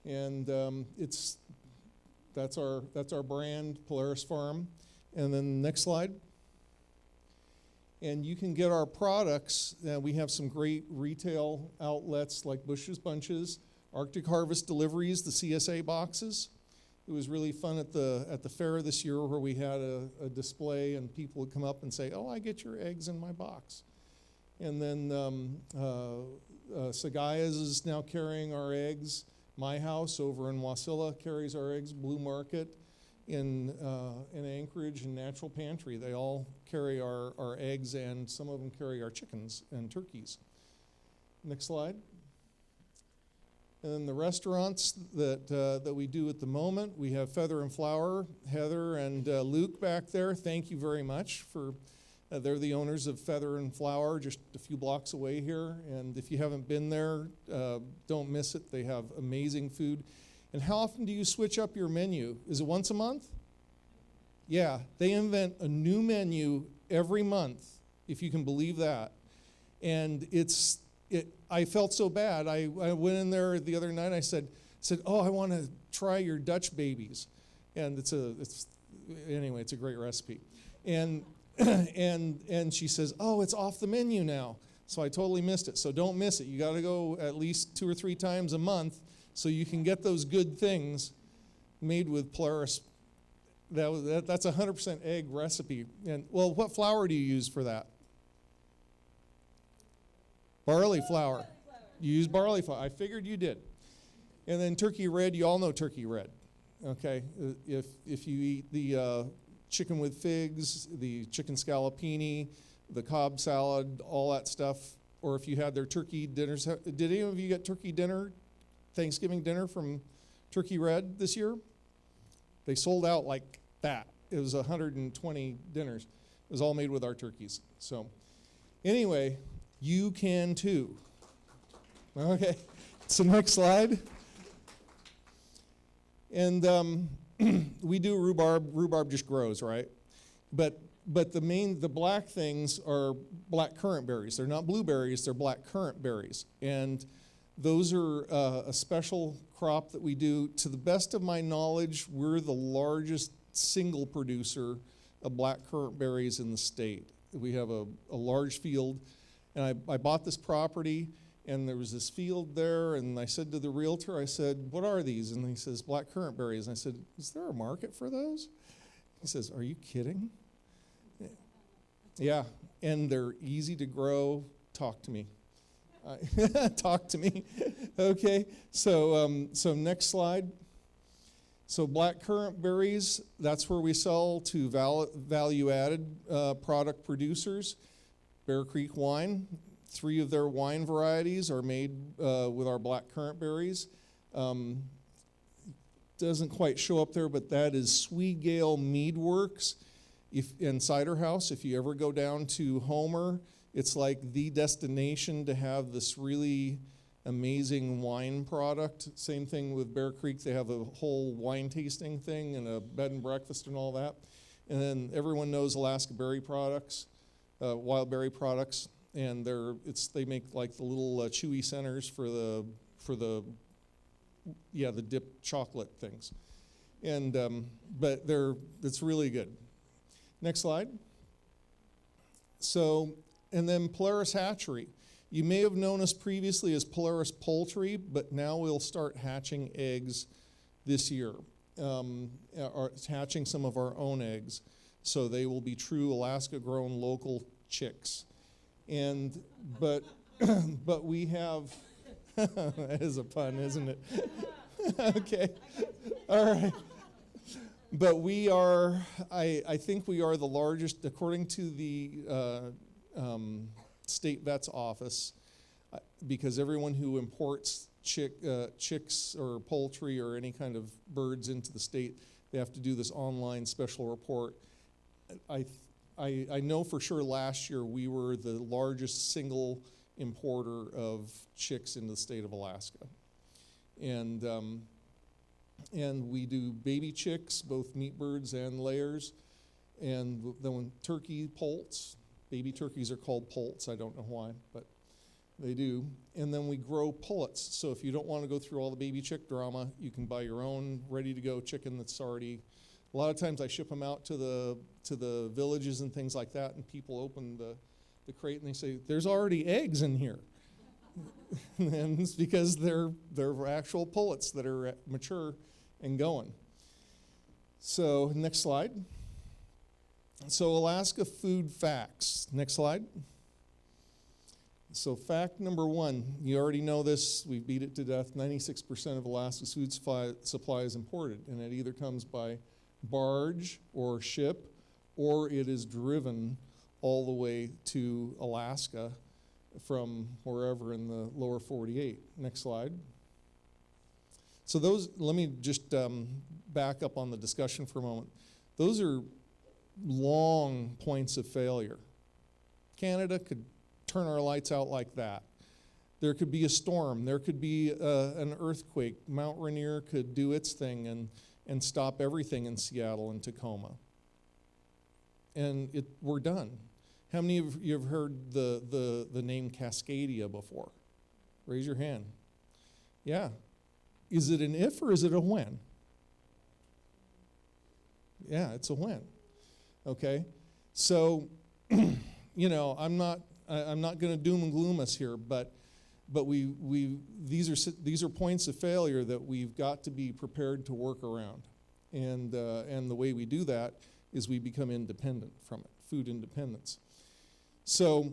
And that's our brand, Polaris Farm. And then next slide. And you can get our products. We have some great retail outlets like Bush's Bunches, Arctic Harvest Deliveries, the CSA boxes. It was really fun at the fair this year where we had a display and people would come up and say, "Oh, I get your eggs in my box." And then Sagaya's is now carrying our eggs. My House over in Wasilla carries our eggs. Blue Market in Anchorage and Natural Pantry, they all carry our eggs, and some of them carry our chickens and turkeys. Next slide. And then the restaurants that we do at the moment, we have Feather and Flower. Heather and Luke back there, thank you very much for, they're the owners of Feather and Flower, just a few blocks away here. And if you haven't been there, don't miss it. They have amazing food. And how often do you switch up your menu? Is it once a month? Yeah, they invent a new menu every month, if you can believe that. And I felt so bad. I went in there the other night. I said, "Oh, I want to try your Dutch babies," and it's a great recipe. And she says, "Oh, it's off the menu now." So I totally missed it. So don't miss it. You got to go at least 2 or 3 times a month so you can get those good things made with Polaris. That's a 100% egg recipe. And well, what flour do you use for that? Barley flour. You use barley flour. I figured you did. And then turkey red, you all know turkey red. Okay? If you eat the chicken with figs, the chicken scallopini, the Cobb salad, all that stuff, or if you had their turkey dinners. Did any of you get turkey dinner, Thanksgiving dinner from Turkey Red this year? They sold out like that. It was 120 dinners. It was all made with our turkeys. So anyway, you can too. Okay, so next slide. And we do rhubarb. Rhubarb just grows, right? But the black things are black currant berries. They're not blueberries, they're black currant berries. And those are a special crop that we do. To the best of my knowledge, we're the largest single producer of black currant berries in the state. We have a large field. And I bought this property, and there was this field there, and I said to the realtor, I said, "What are these?" And he says, "Black currant berries." And I said, "Is there a market for those?" He says, "Are you kidding?" Yeah, and they're easy to grow. Talk to me. Talk to me. Okay, so next slide. So black currant berries, that's where we sell to value-added product producers. Bear Creek Wine, 3 of their wine varieties are made with our black currant berries. Doesn't quite show up there, but that is Swegale Mead Works and Cider House. If you ever go down to Homer, it's like the destination to have this really amazing wine product. Same thing with Bear Creek. They have a whole wine tasting thing and a bed and breakfast and all that. And then everyone knows Alaska Berry Products. Wild berry products, and they make like the little chewy centers for the dipped chocolate things, and but it's really good. Next slide. So, and then Polaris Hatchery. You may have known us previously as Polaris Poultry, but now we'll start hatching eggs this year, hatching some of our own eggs. So they will be true Alaska grown local chicks. But we have That is a pun, isn't it? Okay. All right. But we are, I think we are the largest, according to the state vet's office, because everyone who imports chicks or poultry or any kind of birds into the state, they have to do this online special report. I know for sure last year we were the largest single importer of chicks into the state of Alaska. And we do baby chicks, both meat birds and layers. And then when turkey poults, baby turkeys are called poults, I don't know why, but they do. And then we grow pullets. So if you don't want to go through all the baby chick drama, you can buy your own ready-to-go chicken that's already. A lot of times I ship them out to the villages and things like that, and people open the crate and they say, "There's already eggs in here." And it's because they're actual pullets that are mature and going. So next slide. So Alaska food facts. Next slide. So fact number one, you already know this, we beat it to death, 96% of Alaska's food supply is imported, and it either comes by barge or ship, or it is driven all the way to Alaska from wherever in the lower 48. Next slide. So those, let me just back up on the discussion for a moment. Those are long points of failure. Canada could turn our lights out like that. There could be a storm. There could be an earthquake. Mount Rainier could do its thing and stop everything in Seattle and Tacoma. And we're done. How many of you have heard the name Cascadia before? Raise your hand. Yeah. Is it an if or is it a when? Yeah, it's a when. Okay. So, you know, I'm not going to doom and gloom us here, but these are points of failure that we've got to be prepared to work around, and the way we do that is we become independent from it, food independence. So,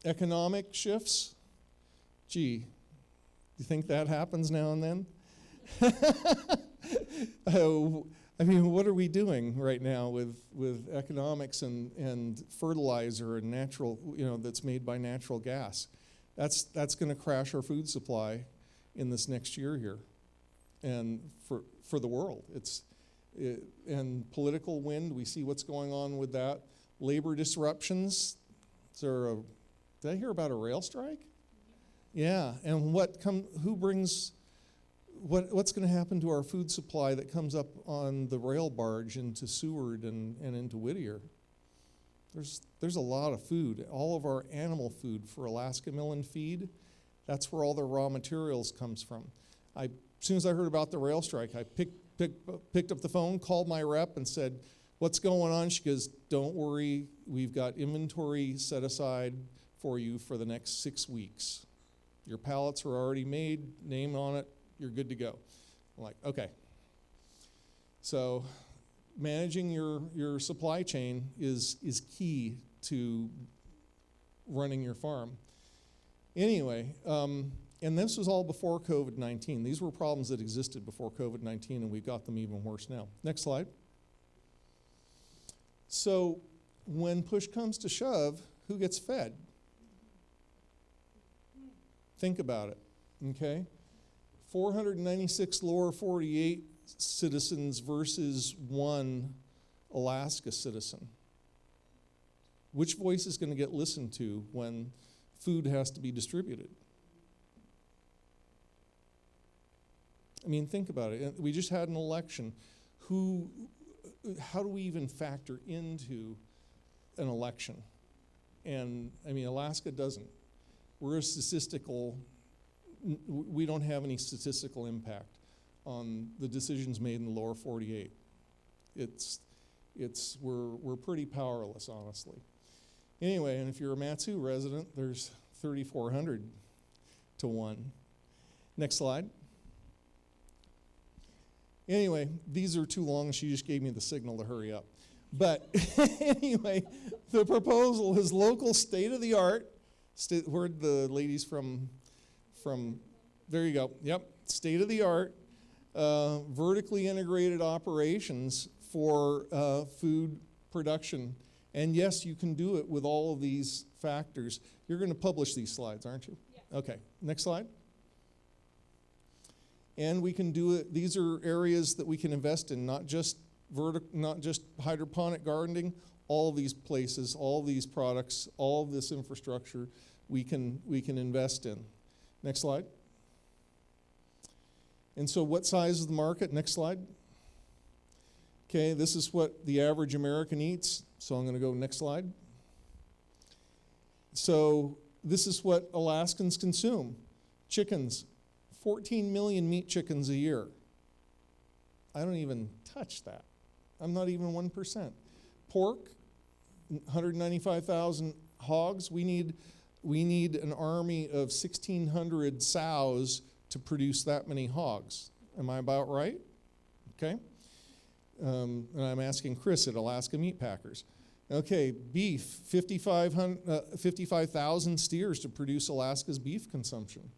economic shifts. Gee, you think that happens now and then? I mean, what are we doing right now with economics and fertilizer and natural, you know, that's made by natural gas? That's going to crash our food supply in this next year here, and for the world. And political wind, we see what's going on with that. Labor disruptions. Did I hear about a rail strike? Yeah, and who brings? What's going to happen to our food supply that comes up on the rail barge into Seward and into Whittier? There's a lot of food. All of our animal food for Alaska Mill and Feed, that's where all the raw materials comes from. As soon as I heard about the rail strike, I picked up the phone, called my rep and said, "What's going on?" She goes, "Don't worry, we've got inventory set aside for you for the next 6 weeks. Your pallets are already made, name on it, you're good to go." I'm like, okay. So managing your supply chain is key to running your farm. Anyway, and this was all before COVID-19. These were problems that existed before COVID-19, and we've got them even worse now. Next slide. So when push comes to shove, who gets fed? Think about it, okay? 496 lower 48 citizens versus 1 Alaska citizen. Which voice is going to get listened to when food has to be distributed? I mean, think about it. We just had an election. How do we even factor into an election? And I mean, Alaska doesn't. We don't have any statistical impact on the decisions made in the lower 48. We're pretty powerless, honestly. Anyway, and if you're a Matsu resident, there's 3,400 to 1. Next slide. Anyway, these are too long. She just gave me the signal to hurry up. But anyway, the proposal is local state-of-the-art Where'd the ladies from, there you go, yep, state of the art, vertically integrated operations for food production. And yes, you can do it with all of these factors. You're going to publish these slides, aren't you? Yeah. Okay, next slide. And we can do it, these are areas that we can invest in, not just hydroponic gardening, all these places, all these products, all this infrastructure we can invest in. Next slide. And so what size is the market? Next slide. Okay, this is what the average American eats. So I'm going to go next slide. So this is what Alaskans consume. Chickens, 14 million meat chickens a year. I don't even touch that. I'm not even 1%. Pork, 195,000 hogs. We need an army of 1,600 sows to produce that many hogs. Am I about right? Okay. And I'm asking Chris at Alaska Meat Packers. Okay, beef, 55,000 steers to produce Alaska's beef consumption.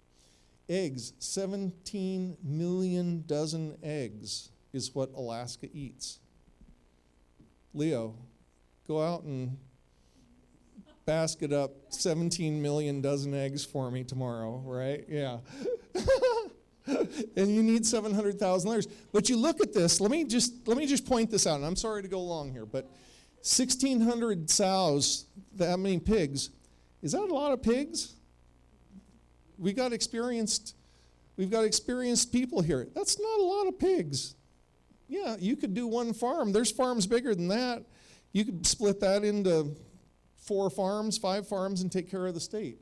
Eggs, 17 million dozen eggs is what Alaska eats. Leo, go out and basket up 17 million dozen eggs for me tomorrow, right? Yeah. And you need 700,000 layers. But you look at this, let me just point this out, and I'm sorry to go long here, but 1,600 sows, that many pigs, is that a lot of pigs? We've got experienced people here. That's not a lot of pigs. Yeah, you could do one farm. There's farms bigger than that. You could split that into 4 farms, 5 farms, and take care of the state.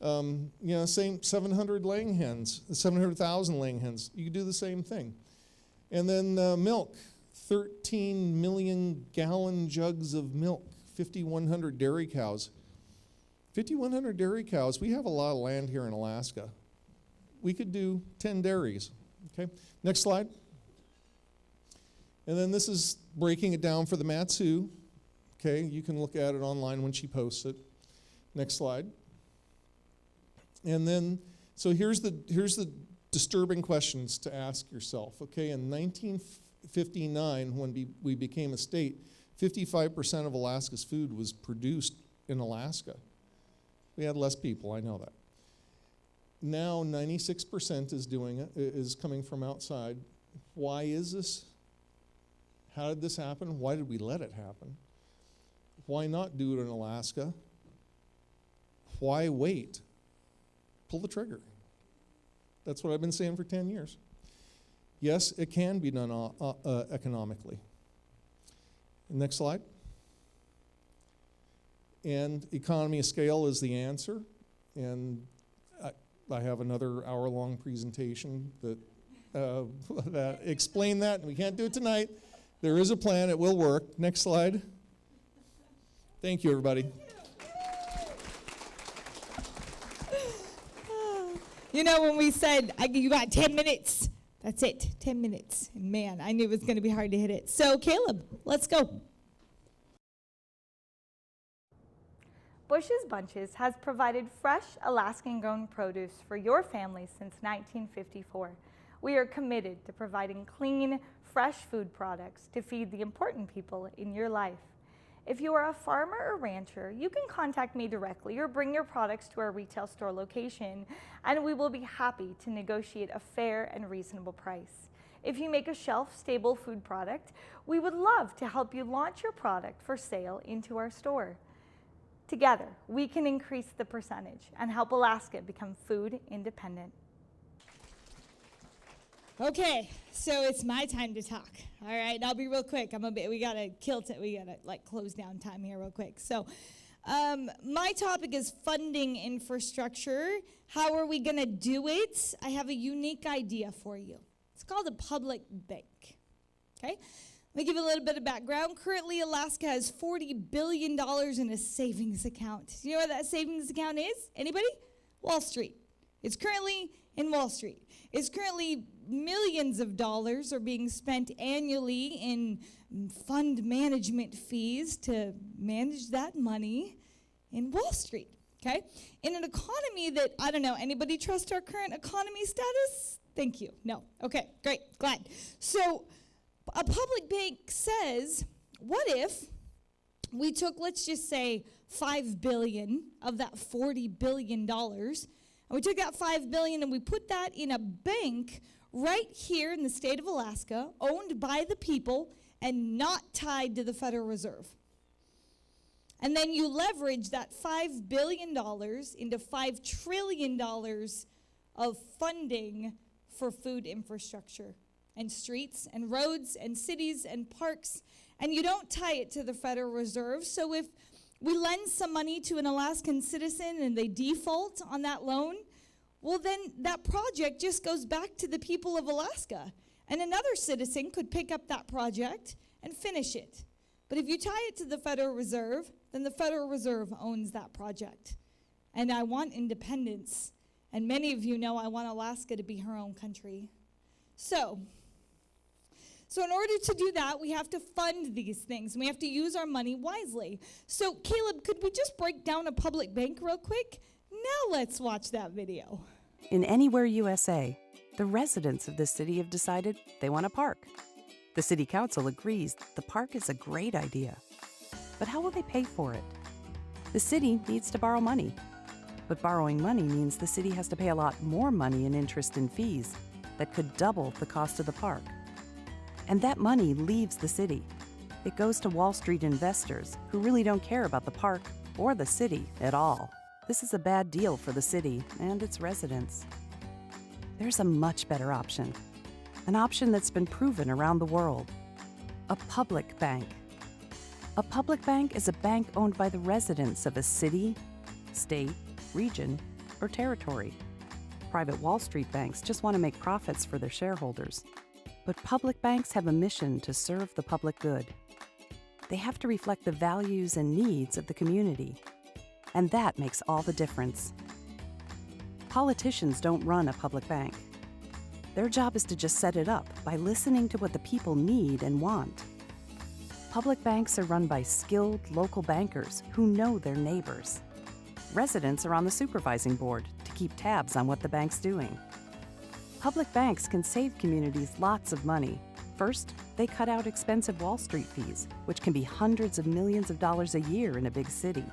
Same 700 laying hens, 700,000 laying hens. You could do the same thing. And then milk, 13 million gallon jugs of milk, 5,100 dairy cows. 5,100 dairy cows. We have a lot of land here in Alaska. We could do 10 dairies. Okay, next slide. And then this is breaking it down for the Matsu. Okay, you can look at it online when she posts it. Next slide. And then, so here's the disturbing questions to ask yourself. Okay, in 1959, when we became a state, 55% of Alaska's food was produced in Alaska. We had less people, I know that. Now 96% is coming from outside. Why is this? How did this happen? Why did we let it happen? Why not do it in Alaska? Why wait? Pull the trigger. That's what I've been saying for 10 years. Yes, it can be done economically. Next slide. And economy of scale is the answer. And I have another hour-long presentation that explain that. And we can't do it tonight. There is a plan. It will work. Next slide. Thank you, everybody. You know, when we said, you got 10 minutes, that's it, 10 minutes. And man, I knew it was going to be hard to hit it. So, Caleb, let's go. Bush's Bunches has provided fresh Alaskan grown produce for your family since 1954. We are committed to providing clean, fresh food products to feed the important people in your life. If you are a farmer or rancher, you can contact me directly or bring your products to our retail store location, and we will be happy to negotiate a fair and reasonable price. If you make a shelf-stable food product, we would love to help you launch your product for sale into our store. Together, we can increase the percentage and help Alaska become food independent. Okay, so it's my time to talk. All right, I'll be real quick. We gotta close down time here real quick. So, my topic is funding infrastructure. How are we gonna do it? I have a unique idea for you. It's called a public bank. Okay, let me give you a little bit of background. Currently, Alaska has $40 billion in a savings account. You know what that savings account is? Anybody? Wall Street. It's currently in Wall Street. It's currently millions of dollars are being spent annually in fund management fees to manage that money in Wall Street. okay? In an economy that, I don't know, anybody trust our current economy status? Thank you. No. Okay, great, glad. So a public bank says, what if we took, let's just say, $5 billion of that $40 billion, and we took that $5 billion and we put that in a bank right here in the state of Alaska, owned by the people and not tied to the Federal Reserve. And then you leverage that $5 billion into $5 trillion of funding for food infrastructure and streets and roads and cities and parks, and you don't tie it to the Federal Reserve. So if we lend some money to an Alaskan citizen and they default on that loan, well, then that project just goes back to the people of Alaska. And another citizen could pick up that project and finish it. But if you tie it to the Federal Reserve, then the Federal Reserve owns that project. And I want independence. And many of you know I want Alaska to be her own country. So in order to do that, we have to fund these things, and we have to use our money wisely. So Caleb, could we just break down a public bank real quick? Now let's watch that video. In Anywhere, USA, the residents of the city have decided they want a park. The city council agrees the park is a great idea. But how will they pay for it? The city needs to borrow money. But borrowing money means the city has to pay a lot more money in interest and fees that could double the cost of the park. And that money leaves the city. It goes to Wall Street investors who really don't care about the park or the city at all. This is a bad deal for the city and its residents. There's a much better option, an option that's been proven around the world: a public bank. A public bank is a bank owned by the residents of a city, state, region, or territory. Private Wall Street banks just want to make profits for their shareholders. But public banks have a mission to serve the public good. They have to reflect the values and needs of the community. And that makes all the difference. Politicians don't run a public bank. Their job is to just set it up by listening to what the people need and want. Public banks are run by skilled local bankers who know their neighbors. Residents are on the supervising board to keep tabs on what the bank's doing. Public banks can save communities lots of money. First, they cut out expensive Wall Street fees, which can be hundreds of millions of dollars a year in a big city.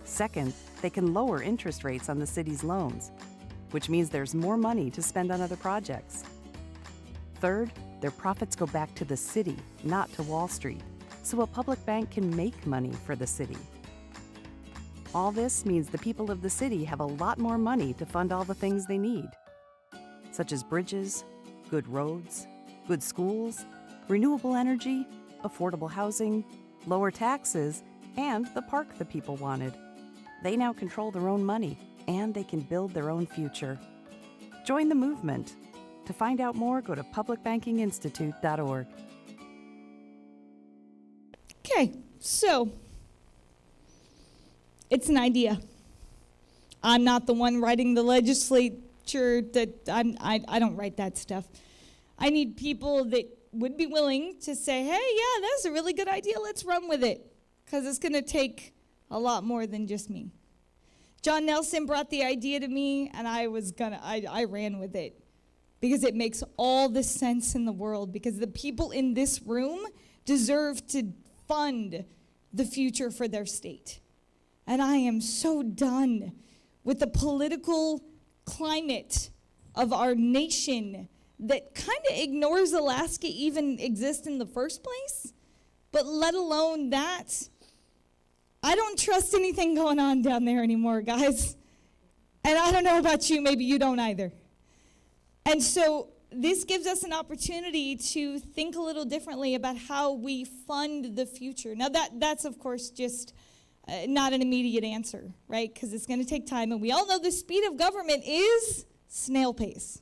Second, they can lower interest rates on the city's loans, which means there's more money to spend on other projects. Third, their profits go back to the city, not to Wall Street, so a public bank can make money for the city. All this means the people of the city have a lot more money to fund all the things they need, such as bridges, good roads, good schools, renewable energy, affordable housing, lower taxes, and the park the people wanted. They now control their own money, and they can build their own future. Join the movement. To find out more, go to publicbankinginstitute.org. Okay, so it's an idea. I'm not the one writing the legislature. I don't write that stuff. I need people that would be willing to say, hey, yeah, that's a really good idea. Let's run with it. Because it's going to take a lot more than just me. John Nelson brought the idea to me, and I ran with it. Because it makes all the sense in the world. Because the people in this room deserve to fund the future for their state. And I am so done with the political climate of our nation that kind of ignores Alaska even exists in the first place, but let alone that. I don't trust anything going on down there anymore, guys. And I don't know about you, maybe you don't either. And so this gives us an opportunity to think a little differently about how we fund the future. Now that's of course just not an immediate answer, right? Because it's going to take time, and we all know the speed of government is snail pace.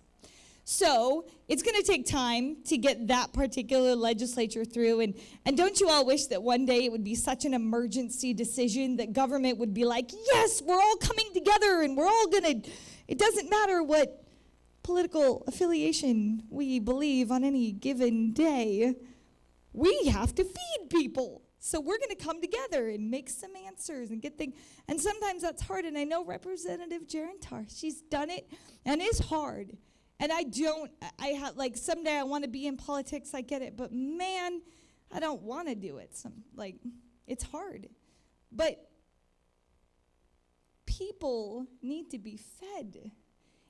So it's going to take time to get that particular legislature through, and don't you all wish that one day it would be such an emergency decision that government would be like, yes, we're all coming together, and we're all going to, it doesn't matter what political affiliation we believe on any given day, we have to feed people. So we're going to come together and make some answers and get things. And sometimes that's hard. And I know Representative Jarentar, she's done it, and it's hard. And someday I want to be in politics, I get it. But man, I don't want to do it. It's hard. But people need to be fed.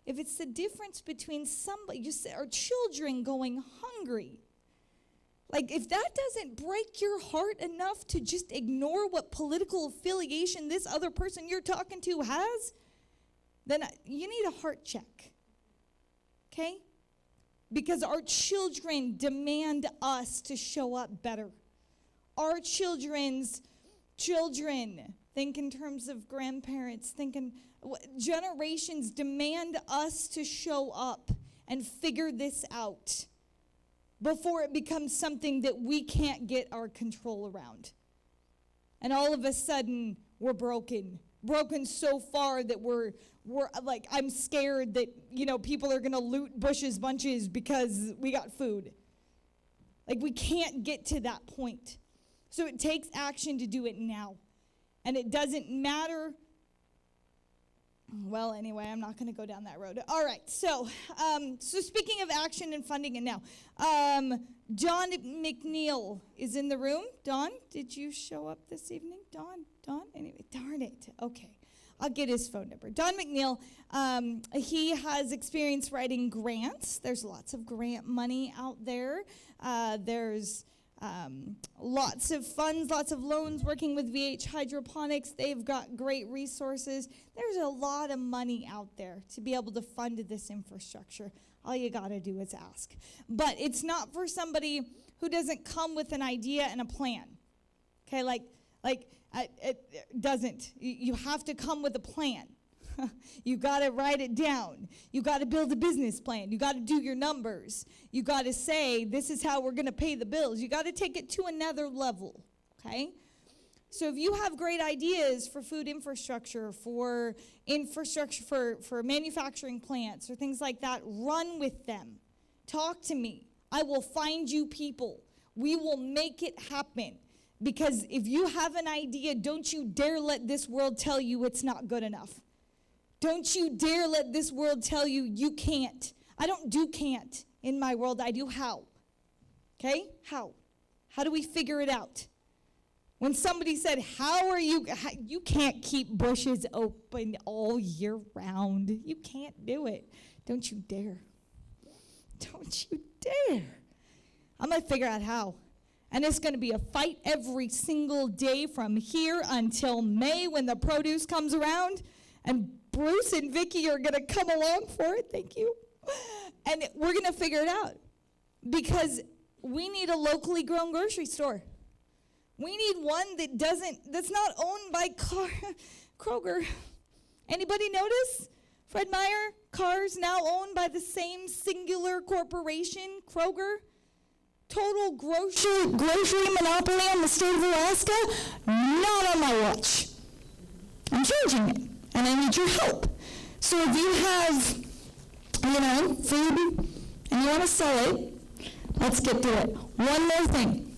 If it's the difference between our children going hungry, if that doesn't break your heart enough to just ignore what political affiliation this other person you're talking to has, then you need a heart check. Okay? Because our children demand us to show up better. Our children's children, think in terms of grandparents, generations demand us to show up and figure this out before it becomes something that we can't get our control around. And all of a sudden, we're broken so far that we're I'm scared that, people are going to loot Bush's Bunches because we got food. We can't get to that point. So it takes action to do it now. And it doesn't matter. Well, anyway, I'm not going to go down that road. All right, so speaking of action and funding it now, Don McNeil is in the room. Don, did you show up this evening? Don? Anyway, darn it. Okay, I'll get his phone number. Don McNeil, he has experience writing grants. There's lots of grant money out there. There's lots of funds, lots of loans, working with VH Hydroponics. They've got great resources. There's a lot of money out there to be able to fund this infrastructure. All you got to do is ask. But it's not for somebody who doesn't come with an idea and a plan. Okay, it doesn't. You have to come with a plan. You got to write it down. You got to build a business plan. You got to do your numbers. You got to say, this is how we're going to pay the bills. You got to take it to another level, okay? So if you have great ideas for food infrastructure, for manufacturing plants, or things like that, run with them. Talk to me. I will find you people. We will make it happen. Because if you have an idea, don't you dare let this world tell you it's not good enough. Don't you dare let this world tell you you can't. I don't do can't in my world. I do how. Okay? How? How do we figure it out? When somebody said, you can't keep bushes open all year round. You can't do it. Don't you dare. Don't you dare. I'm going to figure out how. And it's going to be a fight every single day from here until May when the produce comes around. And Bruce and Vicki are going to come along for it. Thank you. And we're going to figure it out. Because we need a locally grown grocery store. We need one that's not owned by Kroger. Anybody notice? Fred Meyer, cars now owned by the same singular corporation, Kroger. Total grocery monopoly in the state of Alaska? Not on my watch. I'm changing it. And I need your help. So if you have, food and you want to sell it, let's get to it. One more thing.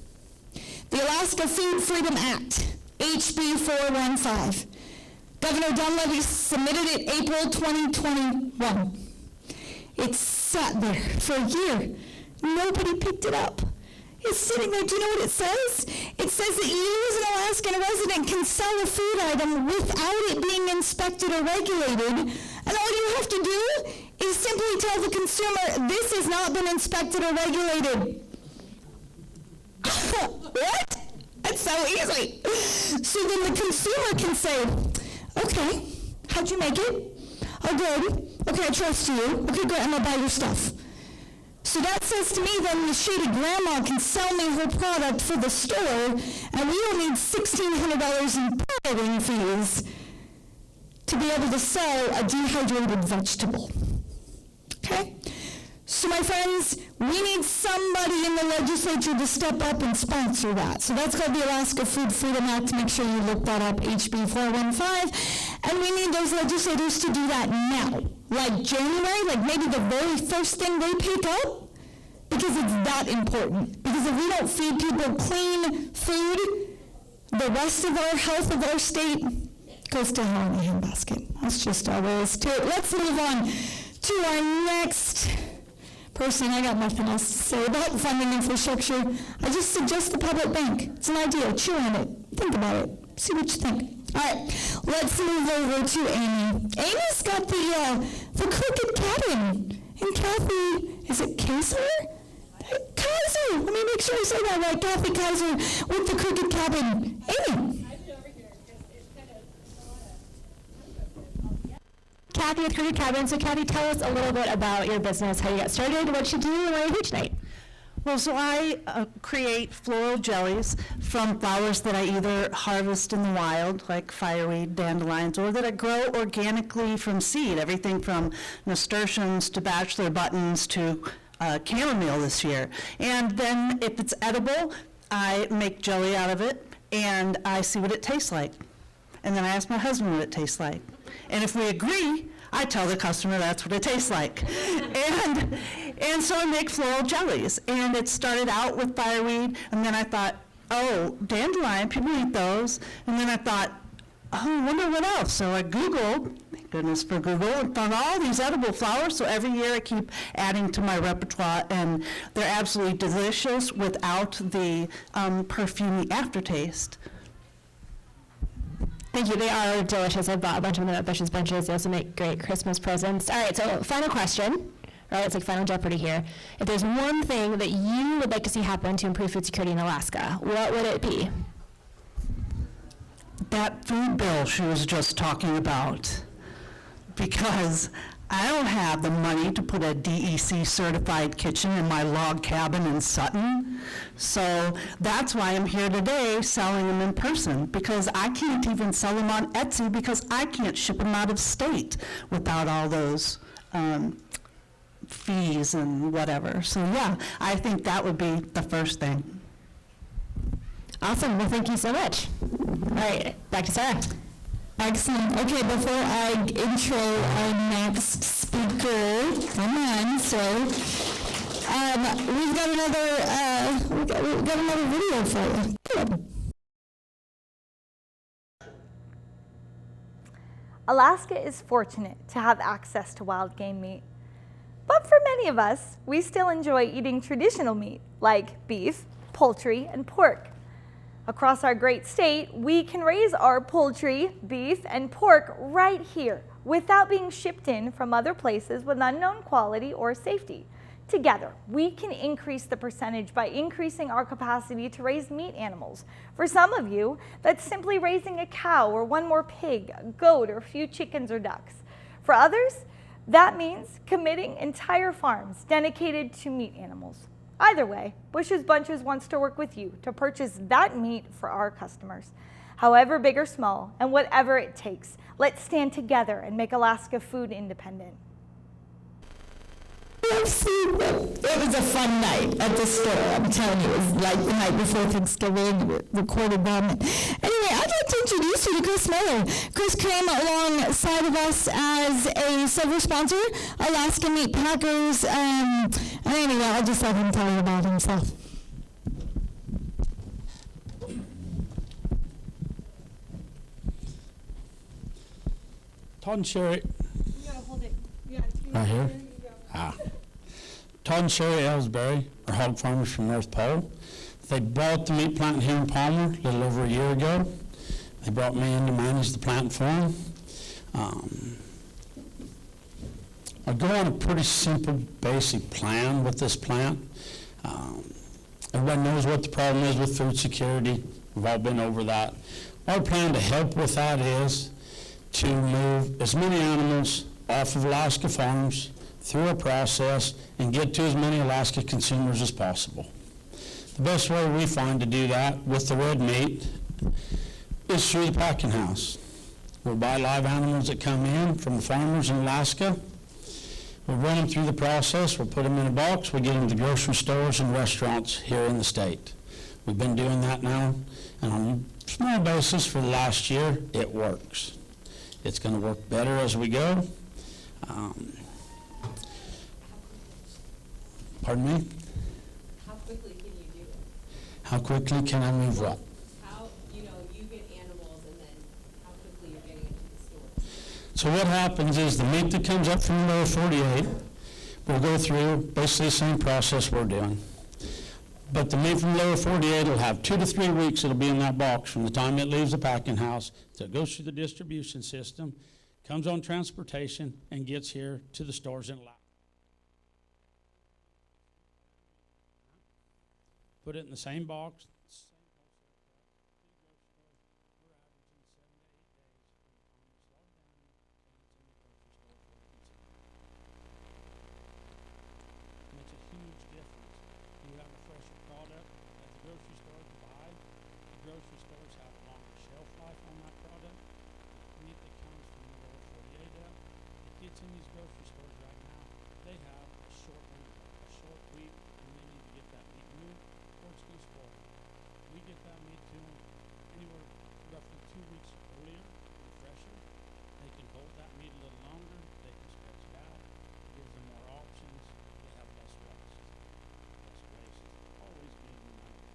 The Alaska Food Freedom Act, HB 415. Governor Dunleavy submitted it April 2021. It sat there for a year. Nobody picked it up. It's sitting there. Do you know what it says? It says that you as an Alaskan resident can sell a food item without it being inspected or regulated. And all you have to do is simply tell the consumer, this has not been inspected or regulated. What? That's so easy. So then the consumer can say, okay, how'd you make it? Oh, good. Okay, I trust you. Okay, great, I'm going to buy your stuff. So that says to me then the shady grandma can sell me her product for the store, and we will need $1,600 in permitting fees to be able to sell a dehydrated vegetable. Okay? So my friends, we need somebody in the legislature to step up and sponsor that. So that's called the Alaska Food Freedom Act. Make sure you look that up, HB 415. And we need those legislators to do that now. Like January, like maybe the very first thing they pick up, because it's that important. Because if we don't feed people clean food, The rest of our health of our state goes to hell in a handbasket. That's just all there is to it. Let's move on to our next person. I got nothing else to say about funding infrastructure. I just suggest the public bank. It's an idea. Chew on it. Think about it. See what you think. All right, let's move over to Amy. Amy's got the crooked cabin. And Kathy, is it Kaiser? Kaiser! Let me make sure I say that right. Kathy Kaiser with the crooked cabin. Amy. Kathy with Crooked Cabin. So Kathy, tell us a little bit about your business, how you got started, what you do, and why you do tonight. Well, so I create floral jellies from flowers that I either harvest in the wild, like fireweed, dandelions, or that I grow organically from seed, everything from nasturtiums to bachelor buttons to chamomile this year. And then if it's edible, I make jelly out of it, and I see what it tastes like. And then I ask my husband what it tastes like. And if we agree, I tell the customer that's what it tastes like. And so I make floral jellies. And it started out with fireweed, and then I thought, oh, dandelion, people eat those. And then I thought, oh, I wonder what else. So I Googled, thank goodness for Google, and found all these edible flowers. So every year I keep adding to my repertoire, and they're absolutely delicious without the perfumey aftertaste. Thank you. They are delicious. I bought a bunch of them at Bush's Bunches. They also make great Christmas presents. All right, so final question. All right, it's like Final Jeopardy here. If there's one thing that you would like to see happen to improve food security in Alaska, what would it be? That food bill she was just talking about, because I don't have the money to put a DEC certified kitchen in my log cabin in Sutton. So that's why I'm here today selling them in person, because I can't even sell them on Etsy because I can't ship them out of state without all those fees and whatever. So yeah, I think that would be the first thing. Awesome. Well, thank you so much. All right, back to Sarah. Excellent. Okay, before I intro our next speaker, come on, sir. We've got another video for you. Good. Alaska is fortunate to have access to wild game meat. But for many of us, we still enjoy eating traditional meat like beef, poultry, and pork. Across our great state, we can raise our poultry, beef, and pork right here without being shipped in from other places with unknown quality or safety. Together, we can increase the percentage by increasing our capacity to raise meat animals. For some of you, that's simply raising a cow or one more pig, a goat, or a few chickens or ducks. For others, that means committing entire farms dedicated to meat animals. Either way, Bush's Bunches wants to work with you to purchase that meat for our customers. However big or small, and whatever it takes, let's stand together and make Alaska food independent. It was a fun night at the store. I'm telling you, it was like the night before Thanksgiving. We recorded them. Anyway, I'd like to introduce you to Chris Miller. Chris came alongside of us as a silver sponsor, Alaska Meat Packers. And anyway, I'll just let him tell you about himself. Todd and Sherry. You gotta hold it. Right here? Todd and Sherry Ellsbury are hog farmers from North Pole. They bought the meat plant here in Palmer a little over a year ago. They brought me in to manage the plant for them. I go on a pretty simple, basic plan with this plant. Everybody knows what the problem is with food security. We've all been over that. Our plan to help with that is to move as many animals off of Alaska farms through a process and get to as many Alaska consumers as possible. The best way we find to do that with the red meat is through the packing house. We'll buy live animals that come in from the farmers in Alaska. We'll run them through the process. We'll put them in a box. We get them to grocery stores and restaurants here in the state. We've been doing that now, and on a small basis for the last year, it works. It's going to work better as we go. Pardon me? How quickly can you do it? How quickly can I move what? How, So what happens is the meat that comes up from the lower 48 will go through basically the same process we're doing. But the meat from the lower 48 will have 2 to 3 weeks it'll be in that box from the time it leaves the packing house till it goes through the distribution system, comes on transportation, and gets here to the stores in Alaska. Put it in the same box. Grocery stores have a longer shelf life on that product. The meat that comes from the lower 48 up, it gets in these grocery stores right now. They have a short week, and they need to get that meat moved, or it's going to spoil. We get that meat to them anywhere roughly 2 weeks earlier and fresher. They can hold that meat a little longer. They can stretch it out. It gives them more options. They have less waste. Less waste is always being reminded.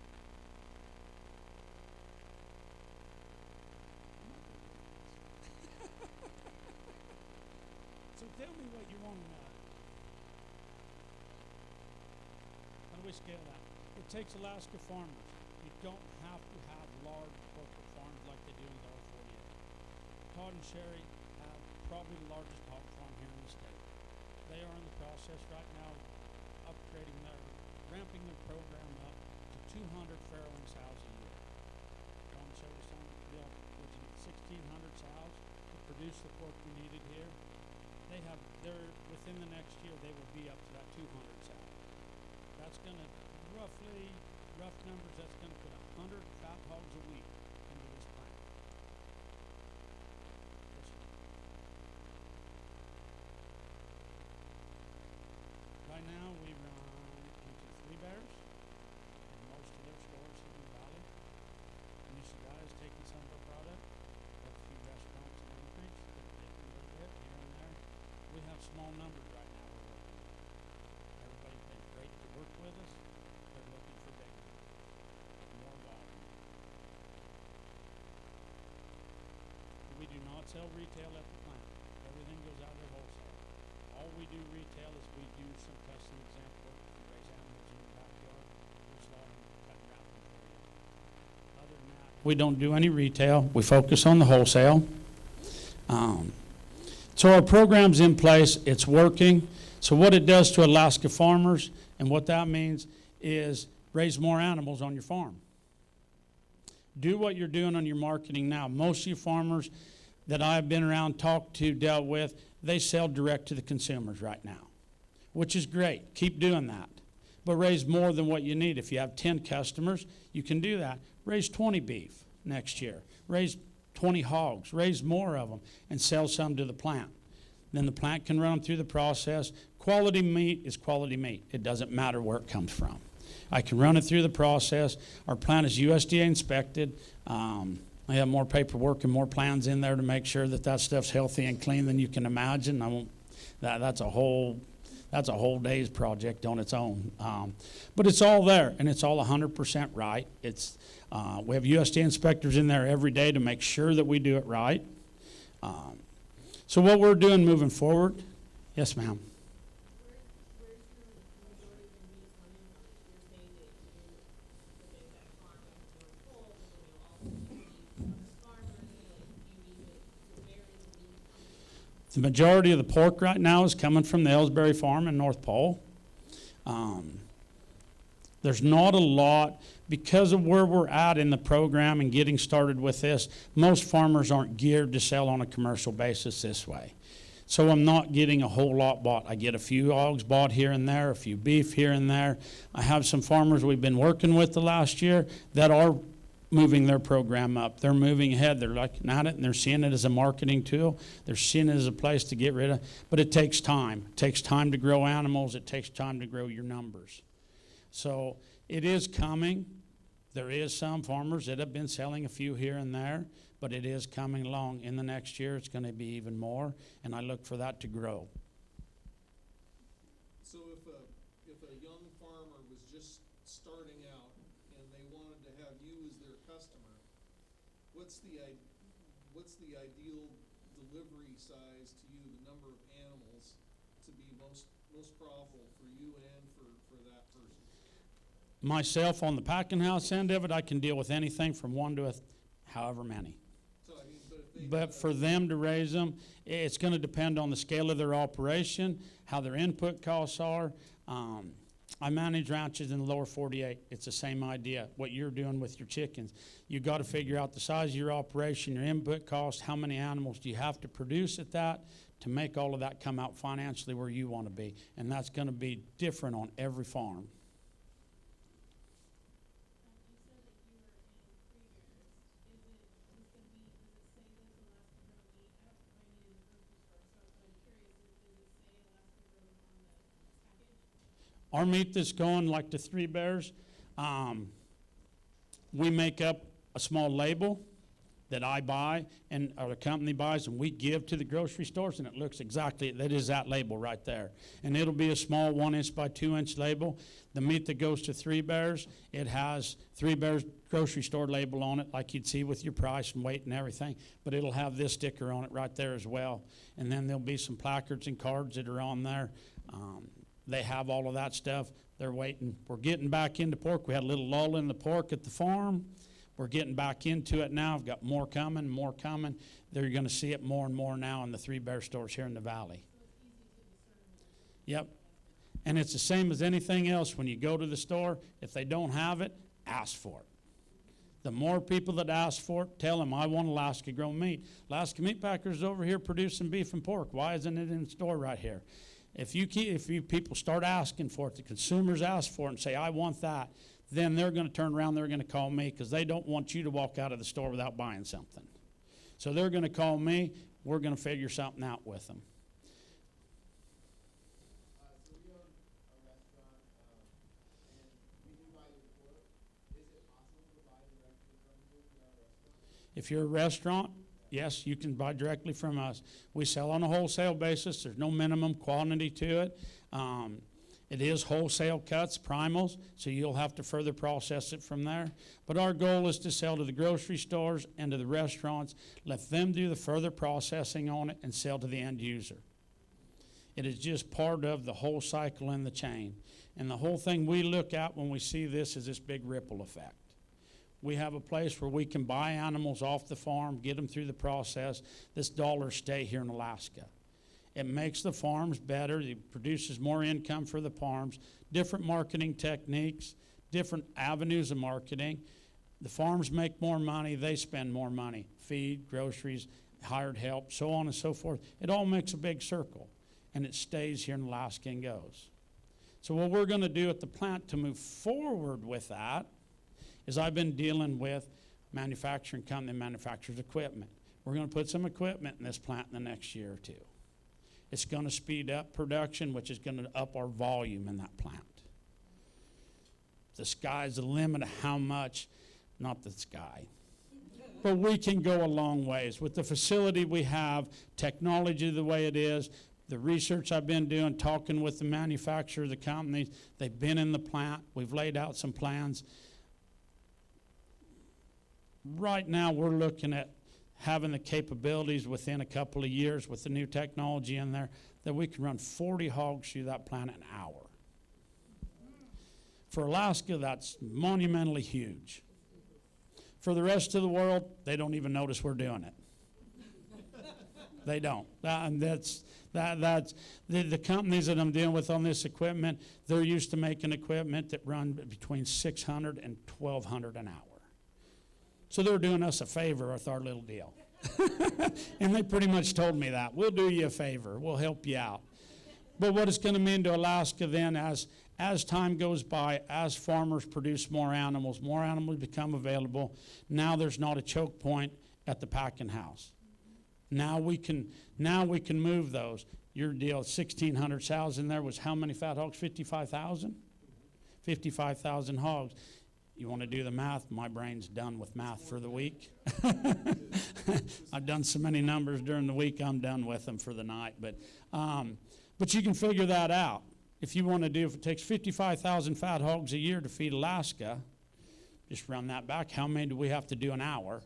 So tell me what you want to know. How do we scale that? It takes Alaska farmers. You don't have to have large corporate farms like they do in the lower 48. Todd and Sherry have probably the largest hog farm here in the state. They are in the process right now of ramping their program up to 200 farrowing sows a year. Todd and Sherry signed the deal with 1,600 sows to produce the pork we needed here. Within the next year, they will be up to that 200 sows. That's going to rough numbers, that's going to put 100 fat hogs a week into this plant. Right now, we run into 3 bears in most of their stores here in the valley. Nishigai is taking some of our product. Have a few restaurants in Anchorage that are taking a little bit here and there. We have small numbers right now we're working with. Everybody's been great to work with us. They're looking for bigger, more volume. We do not sell retail at the plant. Everything goes out there wholesale. All we do retail is we do some custom example work. We raise animals in the backyard. We slaughter them, cut and wrap them for you. Other than that, we don't do any retail. We focus on the wholesale. So our program's in place, it's working. So what it does to Alaska farmers, and what that means is raise more animals on your farm. Do what you're doing on your marketing now. Most of you farmers that I've been around, talked to, dealt with, they sell direct to the consumers right now, which is great. Keep doing that. But raise more than what you need. If you have 10 customers, you can do that. Raise 20 beef next year. Raise 20 hogs, raise more of them, and sell some to the plant. Then the plant can run them through the process. Quality meat is quality meat. It doesn't matter where it comes from. I can run it through the process. Our plant is USDA inspected. I have more paperwork and more plans in there to make sure that that stuff's healthy and clean than you can imagine. That's a whole day's project on its own. But it's all there, and it's all 100% right. We have USDA inspectors in there every day to make sure that we do it right. So what we're doing moving forward, yes, ma'am. The majority of the pork right now is coming from the Ellsbury Farm in North Pole. There's not a lot, because of where we're at in the program and getting started with this, most farmers aren't geared to sell on a commercial basis this way. So I'm not getting a whole lot bought. I get a few hogs bought here and there, a few beef here and there. I have some farmers we've been working with the last year that are moving their program up. They're moving ahead. They're looking at it, and they're seeing it as a marketing tool. They're seeing it as a place to get rid of. But it takes time. It takes time to grow animals. It takes time to grow your numbers. So it is coming. There is some farmers that have been selling a few here and there, but it is coming along. In the next year, it's going to be even more, and I look for that to grow. So if a young farmer was just starting out and they wanted to have you as their customer, what's the ideal delivery size to you, the number of animals to be most profitable for you and for that person? Myself, on the packing house end of it, I can deal with anything from 1 to however many. So, I mean, but if they But for them to raise them, it's going to depend on the scale of their operation, how their input costs are. I manage ranches in the lower 48. It's the same idea, what you're doing with your chickens. You've got to figure out the size of your operation, your input cost, how many animals do you have to produce at that to make all of that come out financially where you want to be. And that's going to be different on every farm. Our meat that's going like the Three Bears, we make up a small label that I buy and or the company buys, and we give to the grocery stores, and it looks exactly, that is that label right there. And it'll be a small 1-inch by 2-inch label. The meat that goes to Three Bears, it has Three Bears grocery store label on it, like you'd see with your price and weight and everything, but it'll have this sticker on it right there as well. And then there'll be some placards and cards that are on there. They have all of that stuff. They're waiting. We're getting back into pork. We had a little lull in the pork at the farm. We're getting back into it now. I've got more coming, more coming. They're going to see it more and more now in the Three Bear stores here in the valley. Yep. And it's the same as anything else. When you go to the store, if they don't have it, ask for it. The more people that ask for it, tell them, I want Alaska grown meat. Alaska meat packers over here producing beef and pork. Why isn't it in the store right here? If you people start asking for it, the consumers ask for it and say, I want that, then they're going to turn around, they're going to call me because they don't want you to walk out of the store without buying something. So they're going to call me. We're going to figure something out with them. So we own a restaurant, and we do buy your pork. Is it possible to buy directly from you in our restaurant? If you're a restaurant, yes, you can buy directly from us. We sell on a wholesale basis. There's no minimum quantity to it. It is wholesale cuts, primals, so you'll have to further process it from there. But our goal is to sell to the grocery stores and to the restaurants, let them do the further processing on it and sell to the end user. It is just part of the whole cycle in the chain. And the whole thing we look at when we see this is this big ripple effect. We have a place where we can buy animals off the farm, get them through the process. This dollars stay here in Alaska. It makes the farms better. It produces more income for the farms, different marketing techniques, different avenues of marketing. The farms make more money. They spend more money. Feed, groceries, hired help, so on and so forth. It all makes a big circle, and it stays here in Alaska and goes. So what we're going to do at the plant to move forward with that is I've been dealing with manufacturing company that manufactures equipment. We're going to put some equipment in this plant in the next year or two. It's going to speed up production, which is going to up our volume in that plant. The sky's the limit of how much, not the sky, but we can go a long ways. With the facility we have, technology the way it is, the research I've been doing, talking with the manufacturer, the companies, they've been in the plant. We've laid out some plans. Right now, we're looking at having the capabilities within a couple of years with the new technology in there that we can run 40 hogs through that plant an hour. For Alaska, that's monumentally huge. For the rest of the world, they don't even notice we're doing it. They don't. The companies that I'm dealing with on this equipment, they're used to making equipment that run between 600 and 1,200 an hour. So they're doing us a favor with our little deal. And they pretty much told me that. We'll do you a favor. We'll help you out. But what it's going to mean to Alaska then as time goes by, as farmers produce more animals become available, now there's not a choke point at the packing house. Now we can move those. Your deal, 1,600 sows in there was how many fat hogs? 55,000? 55,000 hogs. You want to do the math? My brain's done with math for the week. I've done so many numbers during the week, I'm done with them for the night. But you can figure that out. If you want to do, if it takes 55,000 fat hogs a year to feed Alaska, just run that back. How many do we have to do an hour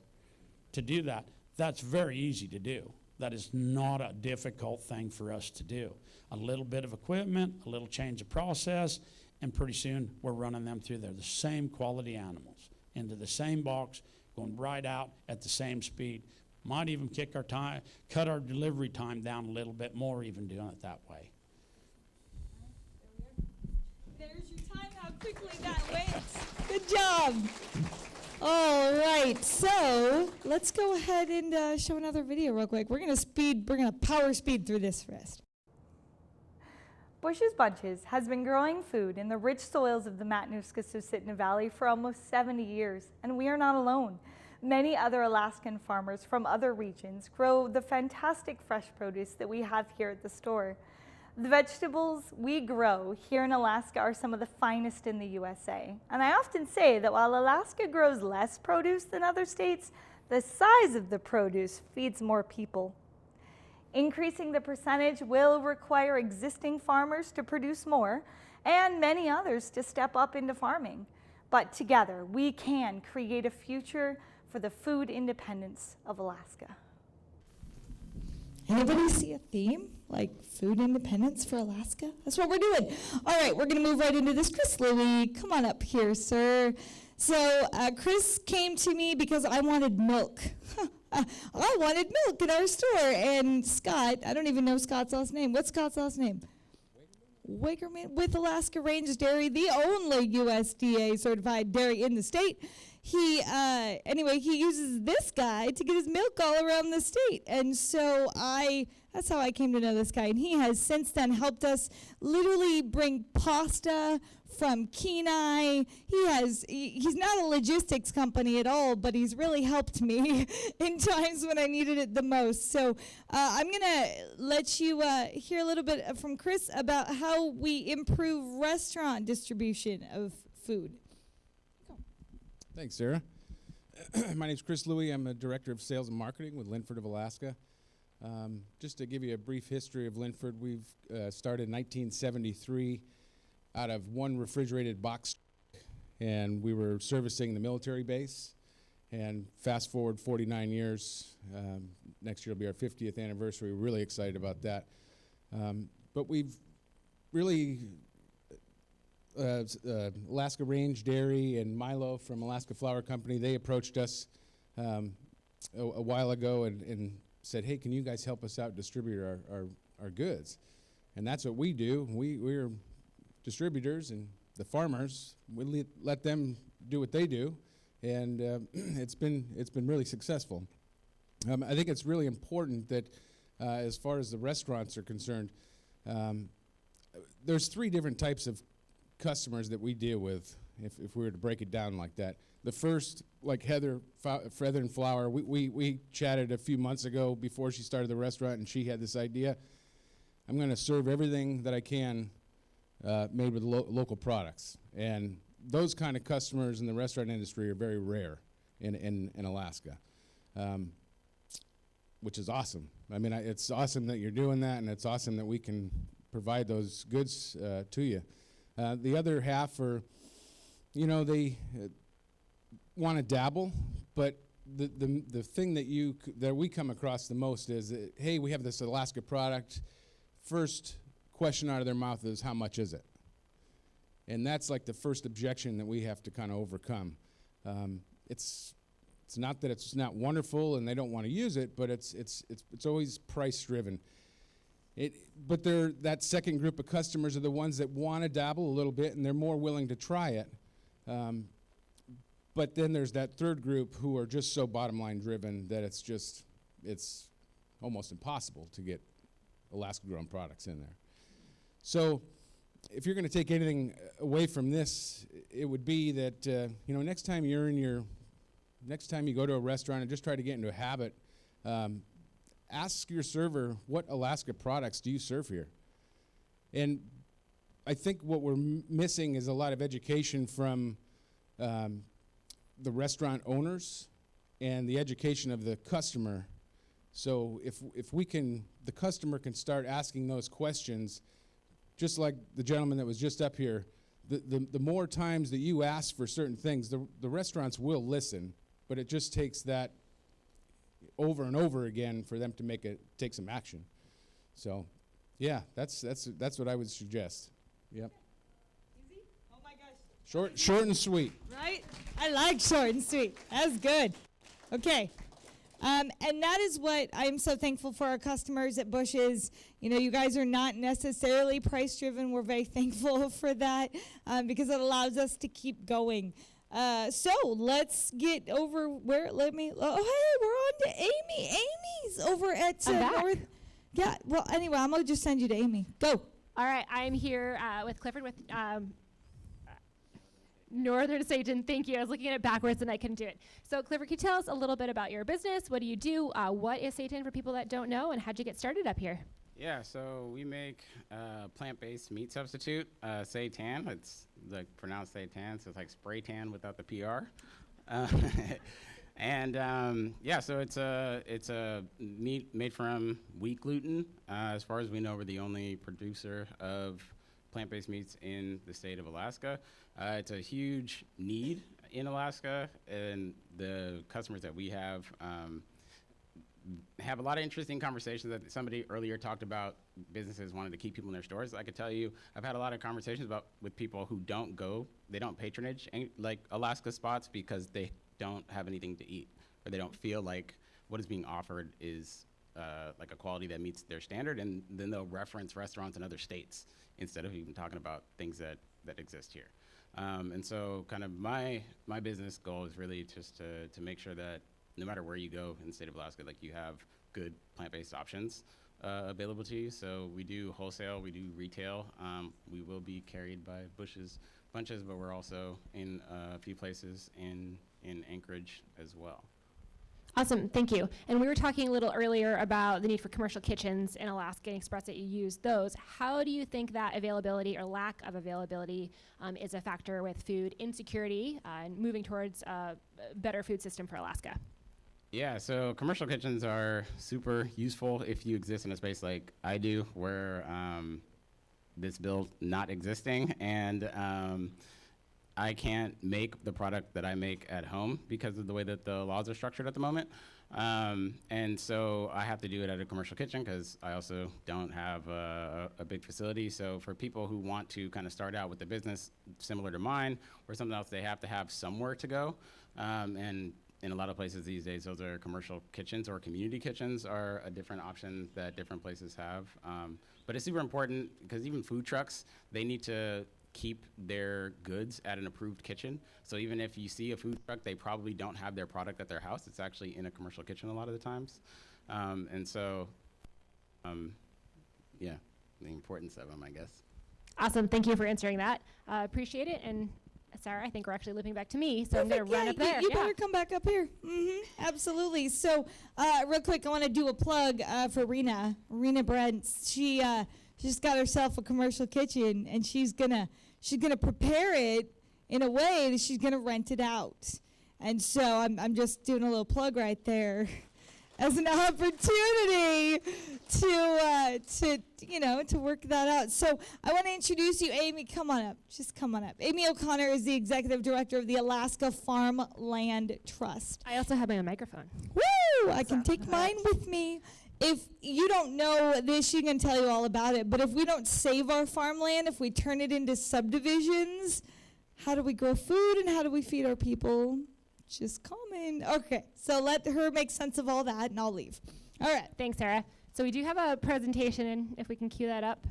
to do that? That's very easy to do. That is not a difficult thing for us to do. A little bit of equipment, a little change of process, and pretty soon we're running them through there. The same quality animals into the same box, going right out at the same speed. Might even cut our delivery time down a little bit more, even doing it that way. There's your time, how quickly that went. Good job. All right, so let's go ahead and show another video real quick. We're gonna power speed through this first. Bush's Bunches has been growing food in the rich soils of the Matanuska-Susitna Valley for almost 70 years, and we are not alone. Many other Alaskan farmers from other regions grow the fantastic fresh produce that we have here at the store. The vegetables we grow here in Alaska are some of the finest in the USA. And I often say that while Alaska grows less produce than other states, the size of the produce feeds more people. Increasing the percentage will require existing farmers to produce more and many others to step up into farming. But together, we can create a future for the food independence of Alaska. Anybody see a theme? Like food independence for Alaska? That's what we're doing. All right, we're going to move right into this. Chris Louie, come on up here, sir. So Chris came to me because I wanted milk. I wanted milk in our store. And Scott, I don't even know Scott's last name. What's Scott's last name? Wakerman with Alaska Range Dairy, the only USDA certified dairy in the state. He uses this guy to get his milk all around the state. And so that's how I came to know this guy. And he has since then helped us literally bring pasta from Kenai. He's not a logistics company at all, but he's really helped me in times when I needed it the most. So I'm going to let you hear a little bit from Chris about how we improve restaurant distribution of food. Thanks, Sarah. My name's Chris Louie. I'm a director of sales and marketing with Linford of Alaska. Just to give you a brief history of Linford, we've started in 1973 out of one refrigerated box, and we were servicing the military base. And fast forward 49 years, next year will be our 50th anniversary. We're really excited about that. But we've really Alaska Range Dairy and Milo from Alaska Flour Company, they approached us a while ago and said, hey, can you guys help us out distribute our goods? And that's what we do. We're distributors, and the farmers, we let them do what they do, and it's been really successful. I think it's really important that as far as the restaurants are concerned, there's three different types of customers that we deal with, if we were to break it down like that. The first, like Heather and Flour, we chatted a few months ago before she started the restaurant, and she had this idea. I'm going to serve everything that I can made with local products. And those kind of customers in the restaurant industry are very rare in Alaska, which is awesome. I mean, it's awesome that you're doing that, and it's awesome that we can provide those goods to you. The other half are, they want to dabble, but the thing that we come across the most is that, hey, we have this Alaska product. First question out of their mouth is, how much is it? And that's like the first objection that we have to kind of overcome. It's not that it's not wonderful and they don't want to use it, but it's always price driven. But that second group of customers are the ones that want to dabble a little bit, and they're more willing to try it. But then there's that third group who are just so bottom line driven that it's almost impossible to get Alaska grown products in there. So if you're going to take anything away from this, it would be that next time you go to a restaurant and just try to get into a habit, ask your server, what Alaska products do you serve here? And I think what we're missing is a lot of education from the restaurant owners and the education of the customer. So if the customer can start asking those questions, just like the gentleman that was just up here, the more times that you ask for certain things, the restaurants will listen, but it just takes that over and over again for them to take some action. So, yeah, that's what I would suggest. Yep. Easy? Oh my gosh. Short and sweet. Right? I like short and sweet. That's good. Okay. And that is what I'm so thankful for our customers at Bushes. You know, you guys are not necessarily price driven. We're very thankful for that because it allows us to keep going. So let's get over where, oh, hey, we're on to Amy. Amy's over at North. Yeah, well, anyway, I'm going to just send you to Amy. Go. All right, I'm here with Clifford with Northern Satan. Thank you. I was looking at it backwards and I couldn't do it. So Clifford, can you tell us a little bit about your business? What do you do? What is Satan for people that don't know? And how'd you get started up here? Yeah, so we make plant-based meat substitute, seitan. It's like pronounced seitan, so it's like spray tan without the PR. And yeah, so it's a meat made from wheat gluten. As far as we know, we're the only producer of plant-based meats in the state of Alaska. It's a huge need in Alaska, and the customers that we have a lot of interesting conversations. That somebody earlier talked about businesses wanting to keep people in their stores. I could tell you, I've had a lot of conversations with people who they don't patronage like Alaska spots because they don't have anything to eat, or they don't feel like what is being offered is like a quality that meets their standard, and then they'll reference restaurants in other states instead of even talking about things that exist here. And so kind of my business goal is really just to make sure that no matter where you go in the state of Alaska, like you have good plant-based options available to you. So we do wholesale, we do retail. We will be carried by Bush's Bunches, but we're also in a few places in Anchorage as well. Awesome, thank you. And we were talking a little earlier about the need for commercial kitchens in Alaska and expressed that you use those. How do you think that availability or lack of availability is a factor with food insecurity and moving towards a better food system for Alaska? Yeah, so commercial kitchens are super useful if you exist in a space like I do, where this bill not existing, and I can't make the product that I make at home because of the way that the laws are structured at the moment. And so I have to do it at a commercial kitchen because I also don't have a big facility. So for people who want to kind of start out with a business similar to mine or something else, they have to have somewhere to go. And in a lot of places these days, those are commercial kitchens, or community kitchens are a different option that different places have. But it's super important because even food trucks, they need to keep their goods at an approved kitchen. So even if you see a food truck, they probably don't have their product at their house. It's actually in a commercial kitchen a lot of the times. And so, yeah, the importance of them, I guess. Awesome, thank you for answering that. Appreciate it. And Sarah, I think we're actually looping back to me, so I'm going to run up there. You better come back up here. Absolutely. So, real quick, I want to do a plug for Rena Brentz. She just got herself a commercial kitchen, and she's gonna prepare it in a way that she's gonna rent it out. And so I'm just doing a little plug right there as an opportunity to work that out. So I want to introduce you, Amy. Come on up. Just come on up. Amy O'Connor is the executive director of the Alaska Farmland Trust. I also have my own microphone. Woo! I can take mine with me. If you don't know this, she can tell you all about it. But if we don't save our farmland, if we turn it into subdivisions, how do we grow food and how do we feed our people? Just comment. Okay, so let her make sense of all that, and I'll leave. All right. Thanks, Sarah. So we do have a presentation, and if we can cue that up.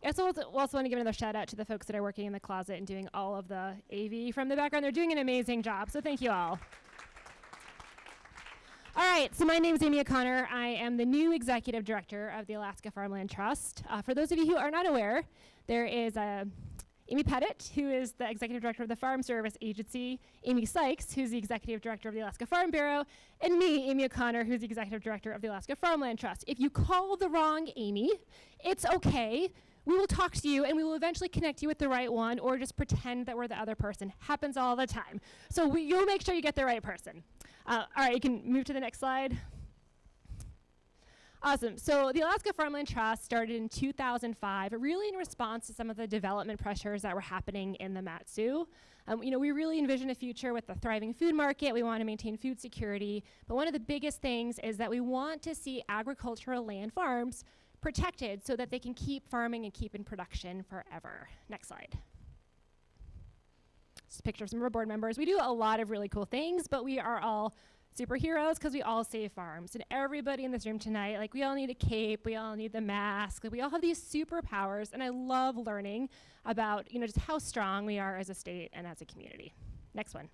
I also want to give another shout out to the folks that are working in the closet and doing all of the AV from the background. They're doing an amazing job, so thank you all. All right, so my name is Amy O'Connor. I am the new executive director of the Alaska Farmland Trust. For those of you who are not aware, there is Amy Pettit, who is the executive director of the Farm Service Agency, Amy Sykes, who's the executive director of the Alaska Farm Bureau, and me, Amy O'Connor, who's the executive director of the Alaska Farmland Trust. If you call the wrong Amy, it's okay. We will talk to you, and we will eventually connect you with the right one, or just pretend that we're the other person. Happens all the time. So you'll make sure you get the right person. All right, you can move to the next slide. Awesome. So the Alaska Farmland Trust started in 2005, really in response to some of the development pressures that were happening in the Mat-Su. We really envision a future with a thriving food market. We want to maintain food security. But one of the biggest things is that we want to see agricultural land farms protected so that they can keep farming and keep in production forever. Next slide. Just pictures of our board members. We do a lot of really cool things, but we are all superheroes because we all save farms. And everybody in this room tonight, like, we all need a cape, we all need the mask, like, we all have these superpowers, and I love learning about, just how strong we are as a state and as a community. Next one.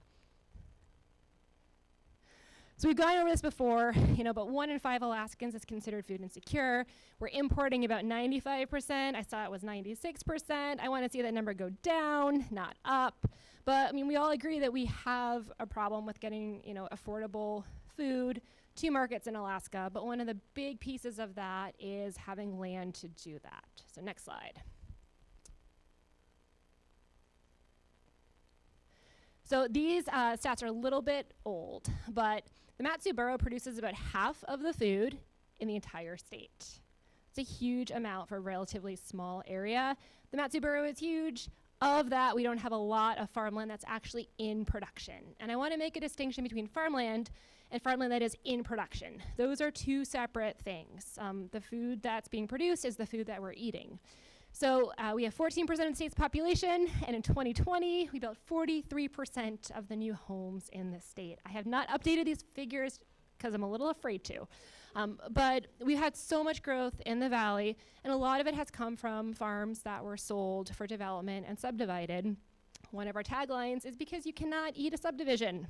So we've gone over this before, but 1 in 5 Alaskans is considered food insecure. We're importing about 95%. I saw it was 96%. I want to see that number go down, not up. But we all agree that we have a problem with getting, affordable food to markets in Alaska. But one of the big pieces of that is having land to do that. So next slide. So these stats are a little bit old, but the Mat-Su borough produces about half of the food in the entire state. It's a huge amount for a relatively small area. The Mat-Su borough is huge. Of that, we don't have a lot of farmland that's actually in production. And I want to make a distinction between farmland and farmland that is in production. Those are two separate things. The food that's being produced is the food that we're eating. So we have 14% of the state's population, and in 2020, we built 43% of the new homes in the state. I have not updated these figures because I'm a little afraid to. But we've had so much growth in the valley, and a lot of it has come from farms that were sold for development and subdivided. One of our taglines is because you cannot eat a subdivision.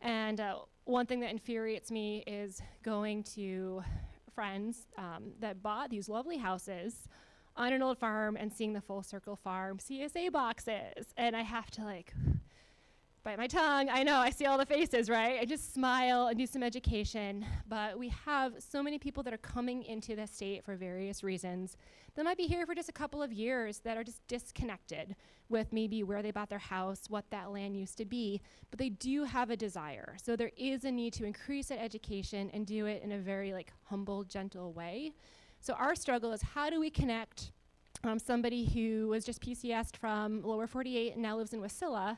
And one thing that infuriates me is going to friends that bought these lovely houses on an old farm and seeing the Full Circle Farm CSA boxes. And I have to bite my tongue. I know, I see all the faces, right? I just smile and do some education. But we have so many people that are coming into the state for various reasons that might be here for just a couple of years that are just disconnected with maybe where they bought their house, what that land used to be, but they do have a desire. So there is a need to increase that education and do it in a very humble, gentle way. So our struggle is, how do we connect somebody who was just PCS'd from lower 48 and now lives in Wasilla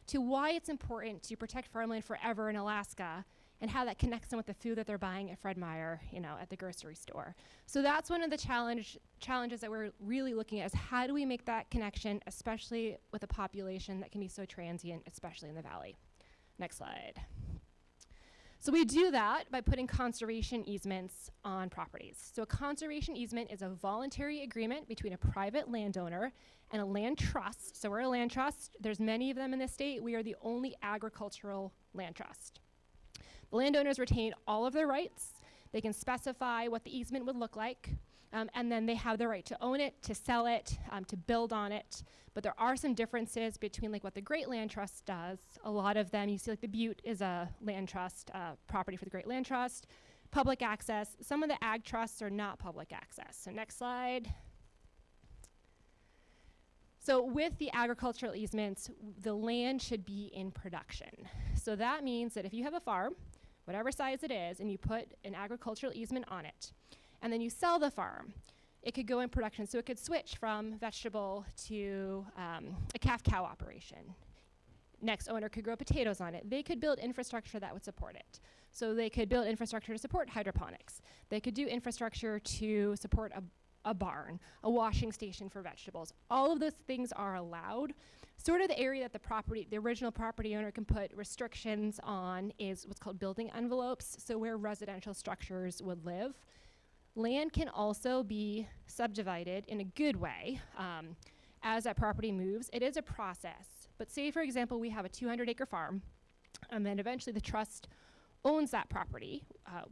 to why it's important to protect farmland forever in Alaska, and how that connects them with the food that they're buying at Fred Meyer, at the grocery store. So that's one of the challenges that we're really looking at, is how do we make that connection, especially with a population that can be so transient, especially in the valley. Next slide. So we do that by putting conservation easements on properties. So a conservation easement is a voluntary agreement between a private landowner and a land trust. So we're a land trust. There's many of them in this state. We are the only agricultural land trust. The landowners retain all of their rights. They can specify what the easement would look like, and then they have the right to own it, to sell it, to build on it. But there are some differences between what the Great Land Trust does. A lot of them, you see the Butte is a land trust, property for the Great Land Trust. Public access. Some of the ag trusts are not public access. So next slide. So with the agricultural easements, the land should be in production. So that means that if you have a farm, whatever size it is, and you put an agricultural easement on it, and then you sell the farm, it could go in production. So it could switch from vegetable to a calf-cow operation. Next owner could grow potatoes on it. They could build infrastructure that would support it. So they could build infrastructure to support hydroponics. They could do infrastructure to support a barn, a washing station for vegetables. All of those things are allowed. Sort of the area that the original property owner can put restrictions on is what's called building envelopes, so where residential structures would live. Land can also be subdivided in a good way as that property moves. It is a process, but say for example we have a 200-acre farm, and then eventually the trust owns that property,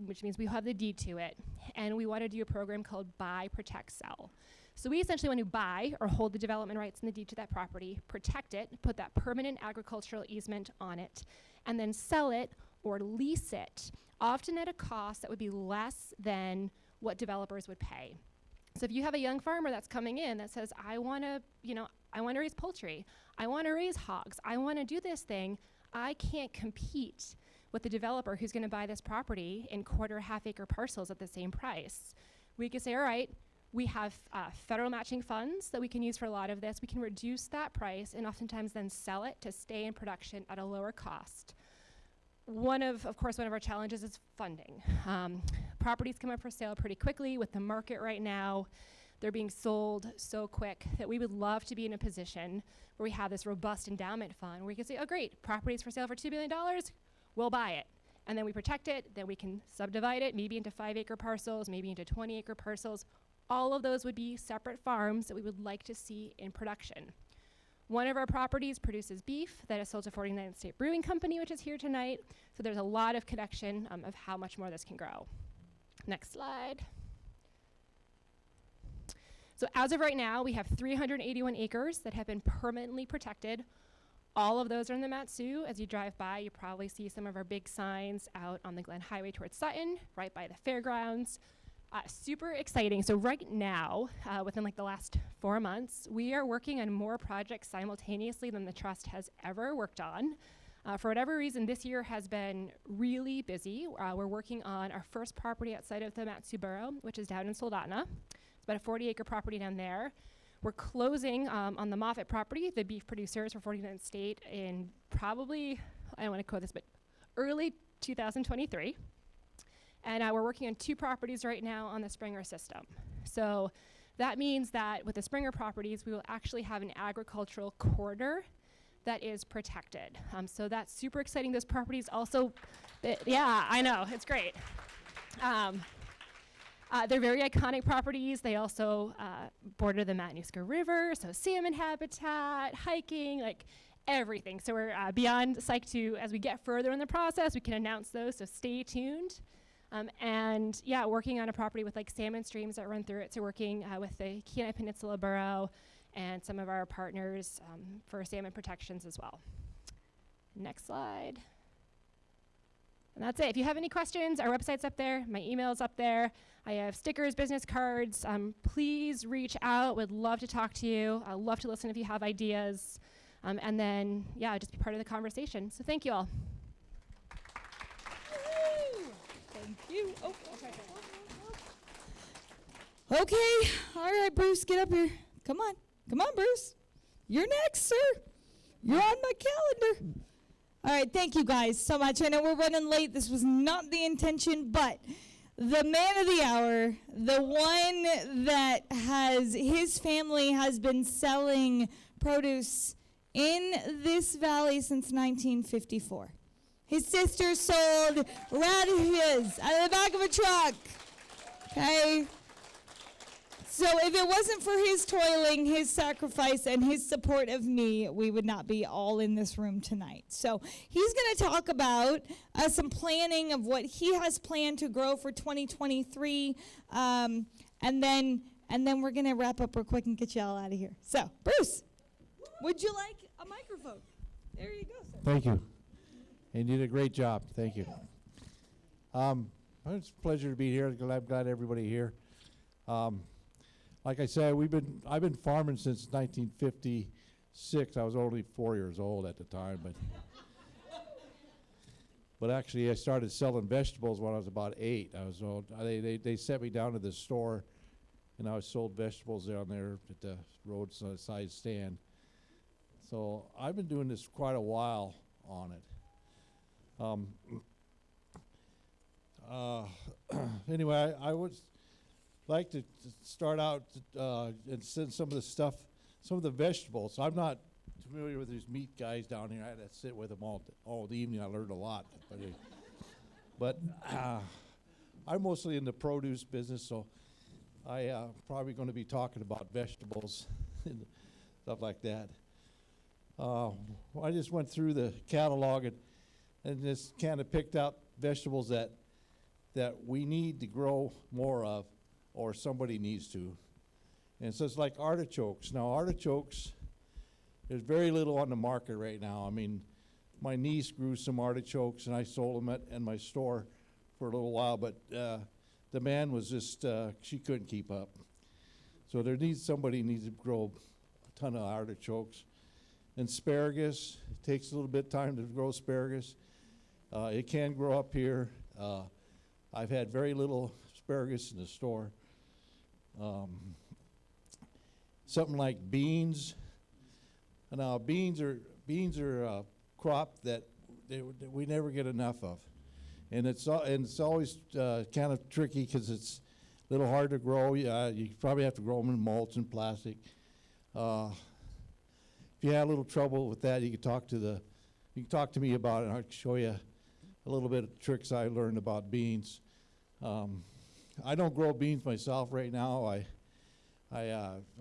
which means we have the deed to it, and we want to do a program called Buy, Protect, Sell. So we essentially want to buy or hold the development rights and the deed to that property, protect it, put that permanent agricultural easement on it, and then sell it or lease it, often at a cost that would be less than what developers would pay. So if you have a young farmer that's coming in that says, I want to raise poultry, I want to raise hogs, I want to do this thing, I can't compete with the developer who's going to buy this property in quarter, half-acre parcels at the same price. We could say, all right, we have federal matching funds that we can use for a lot of this. We can reduce that price and oftentimes then sell it to stay in production at a lower cost. Of course, one of our challenges is funding. Properties come up for sale pretty quickly with the market right now. They're being sold so quick that we would love to be in a position where we have this robust endowment fund where we can say, oh great, property's for sale for $2 billion, we'll buy it. And then we protect it, then we can subdivide it, maybe into 5-acre parcels, maybe into 20-acre parcels. All of those would be separate farms that we would like to see in production. One of our properties produces beef that is sold to 49th State Brewing Company, which is here tonight. So there's a lot of connection of how much more this can grow. Next slide. So as of right now, we have 381 acres that have been permanently protected. All of those are in the Mat-Su. As you drive by, you probably see some of our big signs out on the Glen Highway towards Sutton, right by the fairgrounds. Super exciting. So right now, within like the last 4 months, we are working on more projects simultaneously than the Trust has ever worked on. For whatever reason, this year has been really busy. We're working on our first property outside of the Mat-Su Borough, which is down in Soldotna. It's about a 40-acre property down there. We're closing on the Moffett property, the beef producers for 49th State, in probably, I don't want to quote this, but early 2023. And we're working on 2 properties right now on the Springer system. So that means that with the Springer properties, we will actually have an agricultural corridor that is protected. So that's super exciting. Those properties also, yeah, I know, it's great. They're very iconic properties. They also border the Matanuska River, so salmon habitat, hiking, like everything. So we're beyond psyched to, as we get further in the process, we can announce those, so stay tuned. And yeah, working on a property with like salmon streams that run through it. So working with the Kenai Peninsula Borough and some of our partners for salmon protections as well. Next slide. And that's it. If you have any questions, our website's up there. My email's up there. I have stickers, business cards. Please reach out. Would love to talk to you. I'd love to listen if you have ideas. And then, yeah, just be part of the conversation. So thank you all. Thank you. Oh, okay. All right, Bruce, get up here. Come on. Come on, Bruce. You're next, sir. You're on my calendar. All right, thank you guys so much. I know we're running late. This was not the intention, but the man of the hour, the one that his family has been selling produce in this valley since 1954. His sister sold radishes out of the back of a truck, okay? So if it wasn't for his toiling, his sacrifice, and his support of me, we would not be all in this room tonight. So he's going to talk about some planning of what he has planned to grow for 2023, and then we're going to wrap up real quick and get you all out of here. So, Bruce, would you like a microphone? There you go, sir. Thank you. And you did a great job. Thank you. It's a pleasure to be here. I'm glad everybody here. Like I said, I've been farming since 1956. I was only 4 years old at the time, but actually I started selling vegetables when I was about 8. I was old. They sent me down to the store, and I sold vegetables down there at the roadside stand. So I've been doing this quite a while on it. Anyway, I would like to start out and send some of the stuff, some of the vegetables. I'm not familiar with these meat guys down here. I had to sit with them all the evening. I learned a lot. But I'm mostly in the produce business, so I probably going to be talking about vegetables and stuff like that. I just went through the catalog and just kind of picked out vegetables that we need to grow more of, or somebody needs to. And so it's like artichokes. Now artichokes, there's very little on the market right now. I mean, my niece grew some artichokes and I sold them in my store for a little while, but the man was just, she couldn't keep up. So somebody needs to grow a ton of artichokes. And asparagus, takes a little bit of time to grow asparagus. It can grow up here. I've had very little asparagus in the store. Something like beans. Now beans are a crop that we never get enough of, and it's always kind of tricky because it's a little hard to grow. You probably have to grow them in mulch and plastic. If you have a little trouble with that, you can talk to me about it, and I'll show you a little bit of tricks I learned about beans. I don't grow beans myself right now. I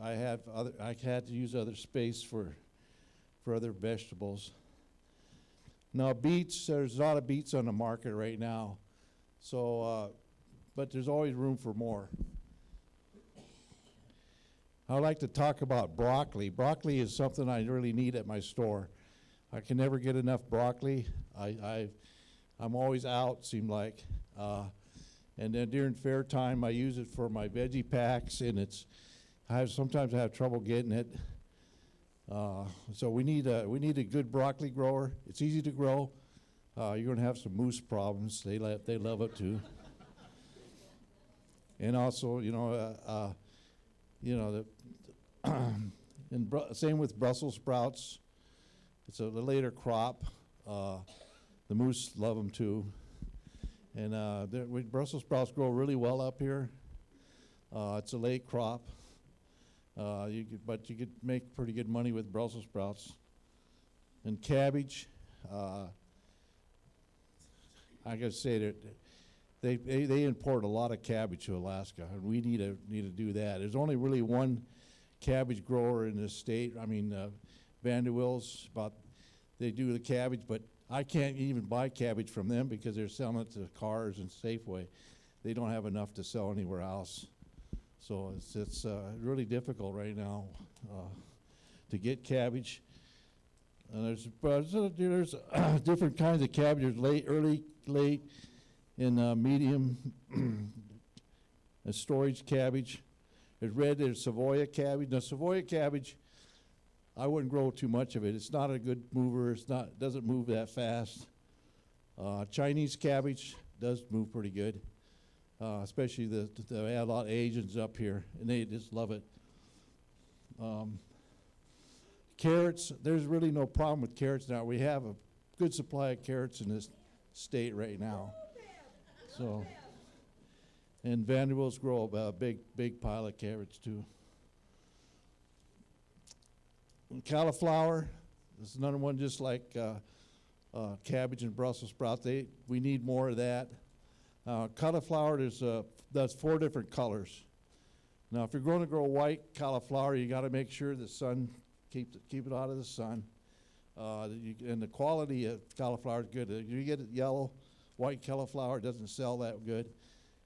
had to use other space for other vegetables. Now beets, there's a lot of beets on the market right now, so but there's always room for more. I'd like to talk about broccoli. Broccoli is something I really need at my store. I can never get enough broccoli. I'm always out, seem like. And then during fair time, I use it for my veggie packs, and sometimes I have trouble getting it. So we need a good broccoli grower. It's easy to grow. You're going to have some moose problems. They love it too. And also, same with Brussels sprouts. It's a later crop. The moose love them too. And Brussels sprouts grow really well up here. It's a late crop. But you could make pretty good money with Brussels sprouts. And cabbage, I gotta say that they import a lot of cabbage to Alaska, and we need to do that. There's only really one cabbage grower in this state. I mean, Vanderwills, they do the cabbage, but I can't even buy cabbage from them because they're selling it to cars and Safeway. They don't have enough to sell anywhere else. So it's really difficult right now to get cabbage. And there's different kinds of cabbage. There's early, late, and medium storage cabbage. There's Savoy cabbage. Now Savoy cabbage, I wouldn't grow too much of it. It's not a good mover. It doesn't move that fast. Chinese cabbage does move pretty good. Especially we have a lot of Asians up here, and they just love it. Carrots, there's really no problem with carrots now. We have a good supply of carrots in this state right now. So, and Vanderbilt's grow a big pile of carrots too. And cauliflower, this is another one just like cabbage and Brussels sprouts. We need more of that. Cauliflower, that's 4 different colors. Now, if you're going to grow white cauliflower, you got to make sure the sun keep it out of the sun. And the quality of cauliflower is good. If you get it yellow, white cauliflower, it doesn't sell that good.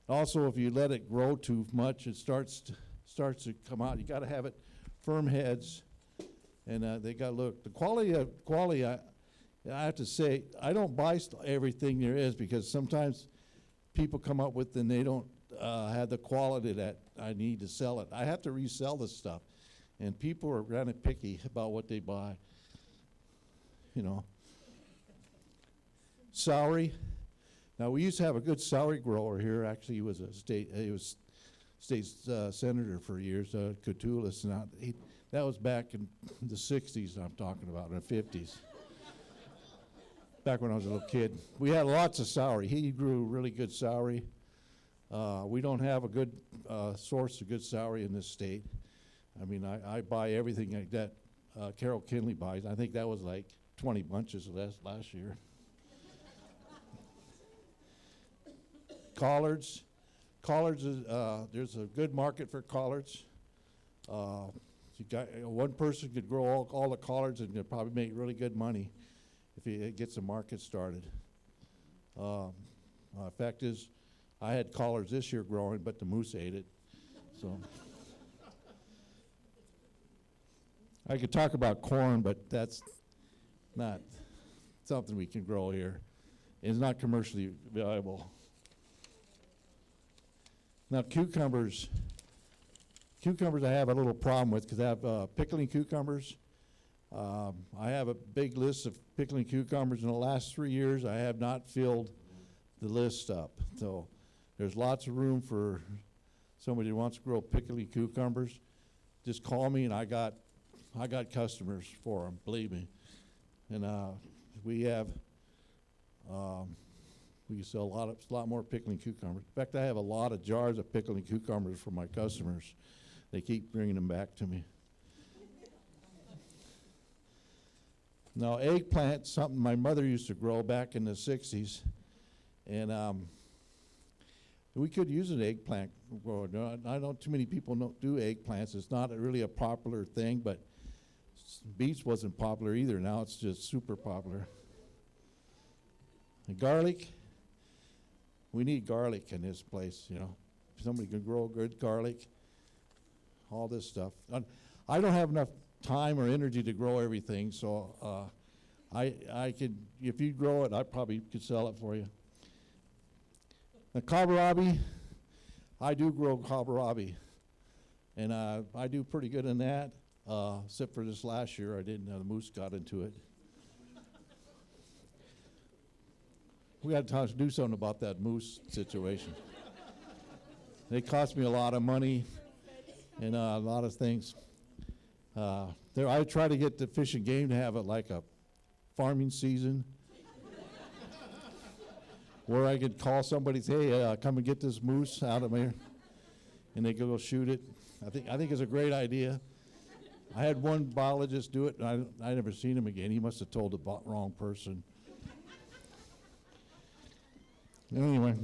Also, if you let it grow too much, it starts to come out. You got to have it firm heads, and they got to look. The quality. I have to say, I don't buy everything there is because sometimes people come up with and they don't have the quality that I need to sell it. I have to resell this stuff, and people are kind of picky about what they buy. Celery. Now we used to have a good celery grower here. Actually, he was state senator for years, Catulus. That was back in the '60s. I'm talking about, in the '50s. Back when I was a little kid. We had lots of celery. He grew really good celery. We don't have a good source of good celery in this state. I mean, I buy everything like that Carol Kinley buys. I think that was like 20 bunches last year. Collards. Collards, there's a good market for collards. One person could grow all the collards and they'd probably make really good money if it gets the market started. Fact is, I had collards this year growing, but the moose ate it. So I could talk about corn, but that's not something we can grow here. It's not commercially viable. Now cucumbers I have a little problem with because I have pickling cucumbers. I have a big list of pickling cucumbers. In the last 3 years, I have not filled the list up. So there's lots of room for somebody who wants to grow pickling cucumbers. Just call me, and I got customers for them, believe me. And we can sell a lot more pickling cucumbers. In fact, I have a lot of jars of pickling cucumbers for my customers. They keep bringing them back to me. Now, eggplant, something my mother used to grow back in the 60s. And we could use an eggplant grower. I know too many people don't do eggplants. It's not really a popular thing, but beets wasn't popular either. Now it's just super popular. And garlic, we need garlic in this place, you know. If somebody can grow good garlic, all this stuff. I don't have enough time or energy to grow everything, so I could, if you grow it, I probably could sell it for you. The kohlrabi, I do grow kohlrabi, and I do pretty good in that, except for this last year I didn't. The moose got into it. We got to do something about that moose situation. It cost me a lot of money and a lot of things. I try to get the Fish and Game to have it like a farming season where I could call somebody and say, hey, come and get this moose out of here, and they go shoot it. I think it's a great idea. I had one biologist do it, and I never seen him again. He must have told the wrong person. Anyway,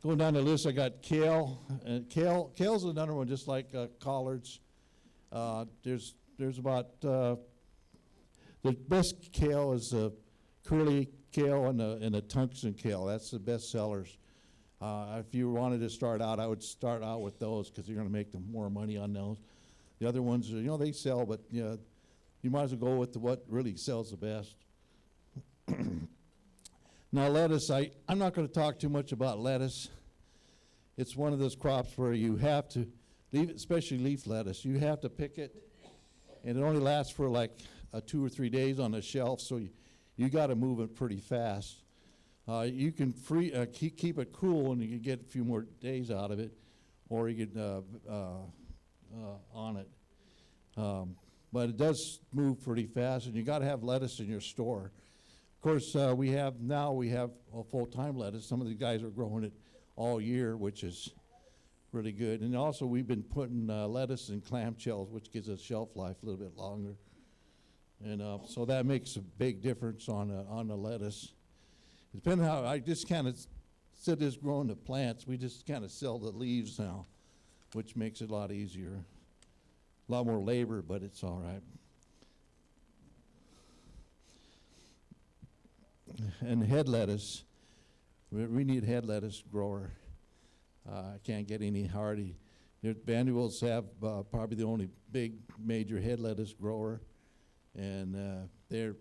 going down the list, I got kale. And kale's another one, just like collards. There's about the best kale is the curly kale and the tungsten kale. That's the best sellers. If you wanted to start out, I would start out with those because you're going to make them more money on those. The other ones, you know, they sell, but you might as well go with what really sells the best. Now lettuce, I'm not going to talk too much about lettuce. It's one of those crops where you have to, especially leaf lettuce, you have to pick it, and it only lasts for like 2 or 3 days on the shelf, so you got to move it pretty fast. You can keep it cool, and you can get a few more days out of it, or you could on it. But it does move pretty fast, and you got to have lettuce in your store. Of course, we have a full-time lettuce. Some of the guys are growing it all year, which is really good. And also, we've been putting lettuce in clamshells, which gives us shelf life a little bit longer. And so that makes a big difference on the lettuce. Depending how, I just kind of instead of just growing the plants, we just kind of sell the leaves now, which makes it a lot easier. A lot more labor, but it's all right. And head lettuce, we need head lettuce grower. I can't get any hardy. Vanderbilts have probably the only big major head lettuce grower, and they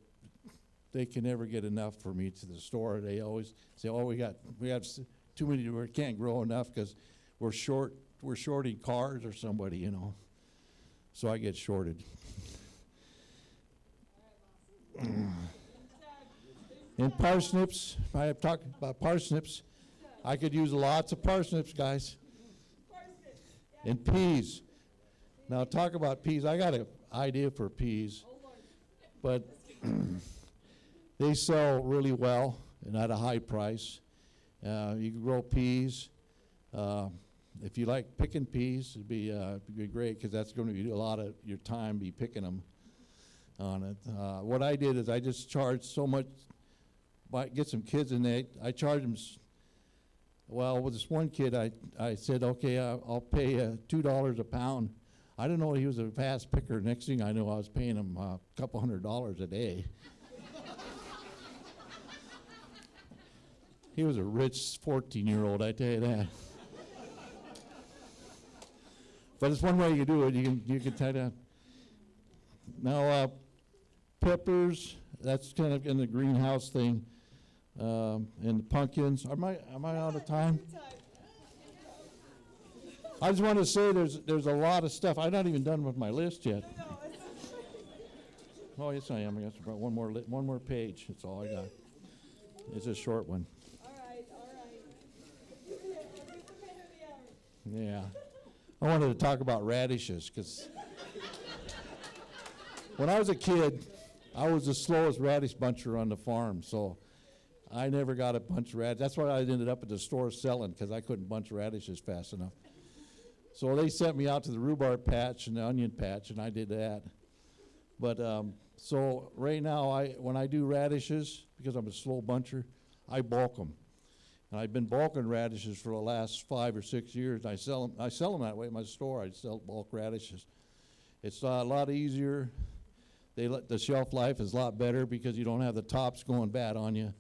can never get enough for me to the store. They always say, "Oh, we have too many. We can't grow enough because we're shorting cars or somebody, you know." So I get shorted. And parsnips, I have talked about parsnips. I could use lots of parsnips, guys. And peas. Now talk about peas. I got an idea for peas, but they sell really well and at a high price. You can grow peas. If you like picking peas, it'd be great because that's going to be a lot of your time be picking them on it. What I did is I just charged so much. Get some kids in there. I charge them. Well, with this one kid, I said, okay, I'll pay $2 a pound. I didn't know he was a fast picker. Next thing I know, I was paying him a couple $100 a day. He was a rich 14-year-old, I tell you that. But it's one way you can do it. You can tie down. Now, peppers. That's kind of in the greenhouse thing. And the pumpkins. Am I out of time? I just want to say there's a lot of stuff. I'm not even done with my list yet. Oh, yes, I am. I got about one more page. That's all I got. It's a short one. All right. Yeah. I wanted to talk about radishes because when I was a kid, I was the slowest radish buncher on the farm, so I never got a bunch of radishes. That's why I ended up at the store selling, because I couldn't bunch radishes fast enough. So they sent me out to the rhubarb patch and the onion patch, and I did that. But so right now, when I do radishes, because I'm a slow buncher, I bulk them. And I've been bulking radishes for the last 5 or 6 years. I sell them that way at my store. I sell bulk radishes. It's a lot easier. The shelf life is a lot better because you don't have the tops going bad on you.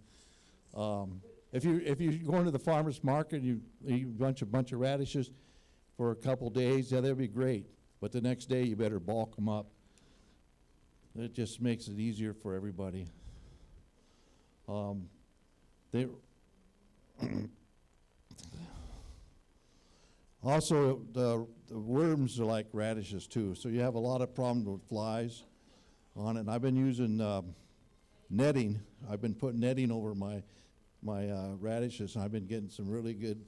If you go into the farmer's market and you bunch a bunch of radishes for a couple days, yeah, that'd be great. But the next day you better bulk them up. It just makes it easier for everybody. Also, the worms are like radishes too, so you have a lot of problems with flies on it. And I've been using netting. I've been putting netting over my radishes, and I've been getting some really good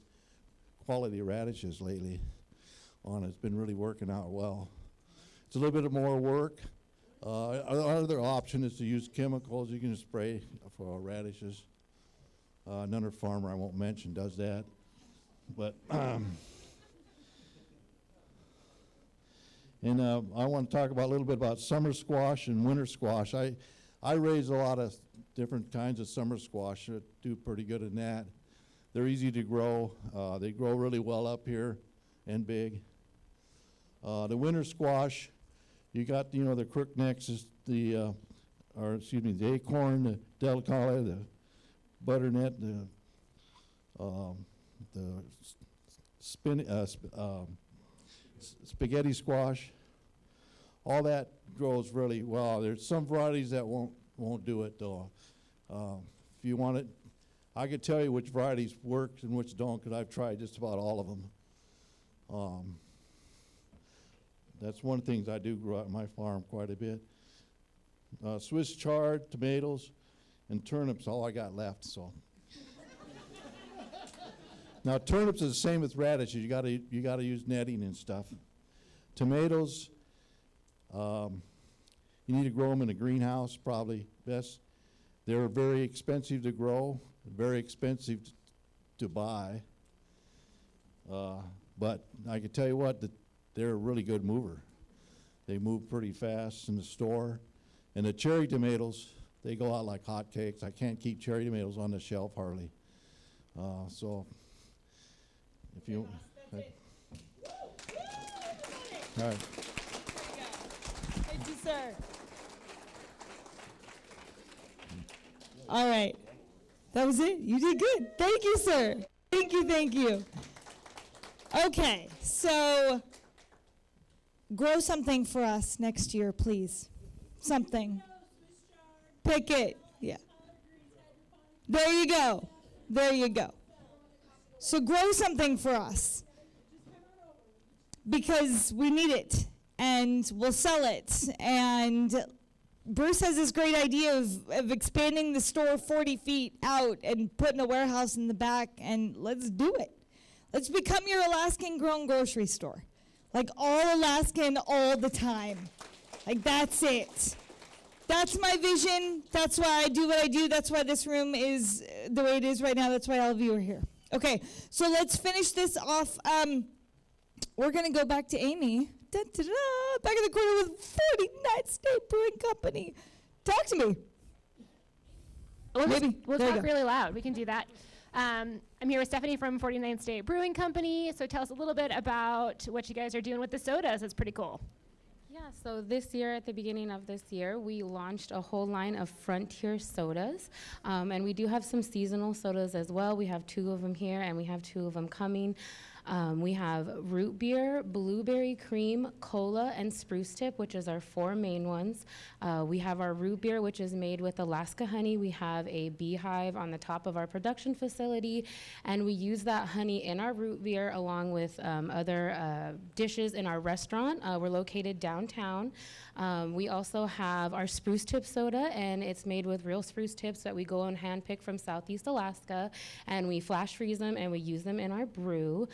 quality radishes lately on it. It's been really working out well. It's a little bit more work. Another option is to use chemicals. You can spray for radishes. Another farmer I won't mention does that. But and I want to talk about a little bit about summer squash and winter squash. I raise a lot of different kinds of summer squash that do pretty good in that. They're easy to grow. They grow really well up here and big. The winter squash, you got the crooknecks, the acorn, the delicalia, the butternut, the spaghetti squash. All that grows really well. There's some varieties that won't do it though. If you want it, I could tell you which varieties work and which don't, because I've tried just about all of them. That's one of the things I do grow at my farm quite a bit. Swiss chard, tomatoes, and turnips, all I got left. So now turnips is the same with radishes. You gotta use netting and stuff. Tomatoes, you need to grow them in a greenhouse, probably best. They're very expensive to grow, very expensive to buy. But I can tell you what, they're a really good mover. They move pretty fast in the store. And the cherry tomatoes, they go out like hotcakes. I can't keep cherry tomatoes on the shelf hardly. So if you... All right. Thank you, sir. All right. That was it? You did good. Thank you, sir. Thank you. Okay, so grow something for us next year, please. Something. Pick it. Yeah. There you go. So grow something for us, because we need it, and we'll sell it. And Bruce has this great idea of expanding the store 40 feet out and putting a warehouse in the back, and let's do it. Let's become your Alaskan Grown grocery store. Like all Alaskan all the time. Like that's it. That's my vision. That's why I do what I do. That's why this room is the way it is right now. That's why all of you are here. Okay, so let's finish this off. We're going to go back to Amy. Da-da-da, back in the corner with 49th State Brewing Company. Talk to me. We'll talk really loud. We can do that. I'm here with Stephanie from 49th State Brewing Company. So tell us a little bit about what you guys are doing with the sodas. It's pretty cool. Yeah, so this year, at the beginning of this year, we launched a whole line of Frontier sodas. And we do have some seasonal sodas as well. We have 2 of them here, and we have 2 of them coming. We have root beer, blueberry cream, cola, and spruce tip, which is our 4 main ones. We have our root beer, which is made with Alaska honey. We have a beehive on the top of our production facility, and we use that honey in our root beer along with other dishes in our restaurant. We're located downtown. We also have our spruce tip soda, and it's made with real spruce tips that we go and hand pick from Southeast Alaska, and we flash freeze them and we use them in our brew.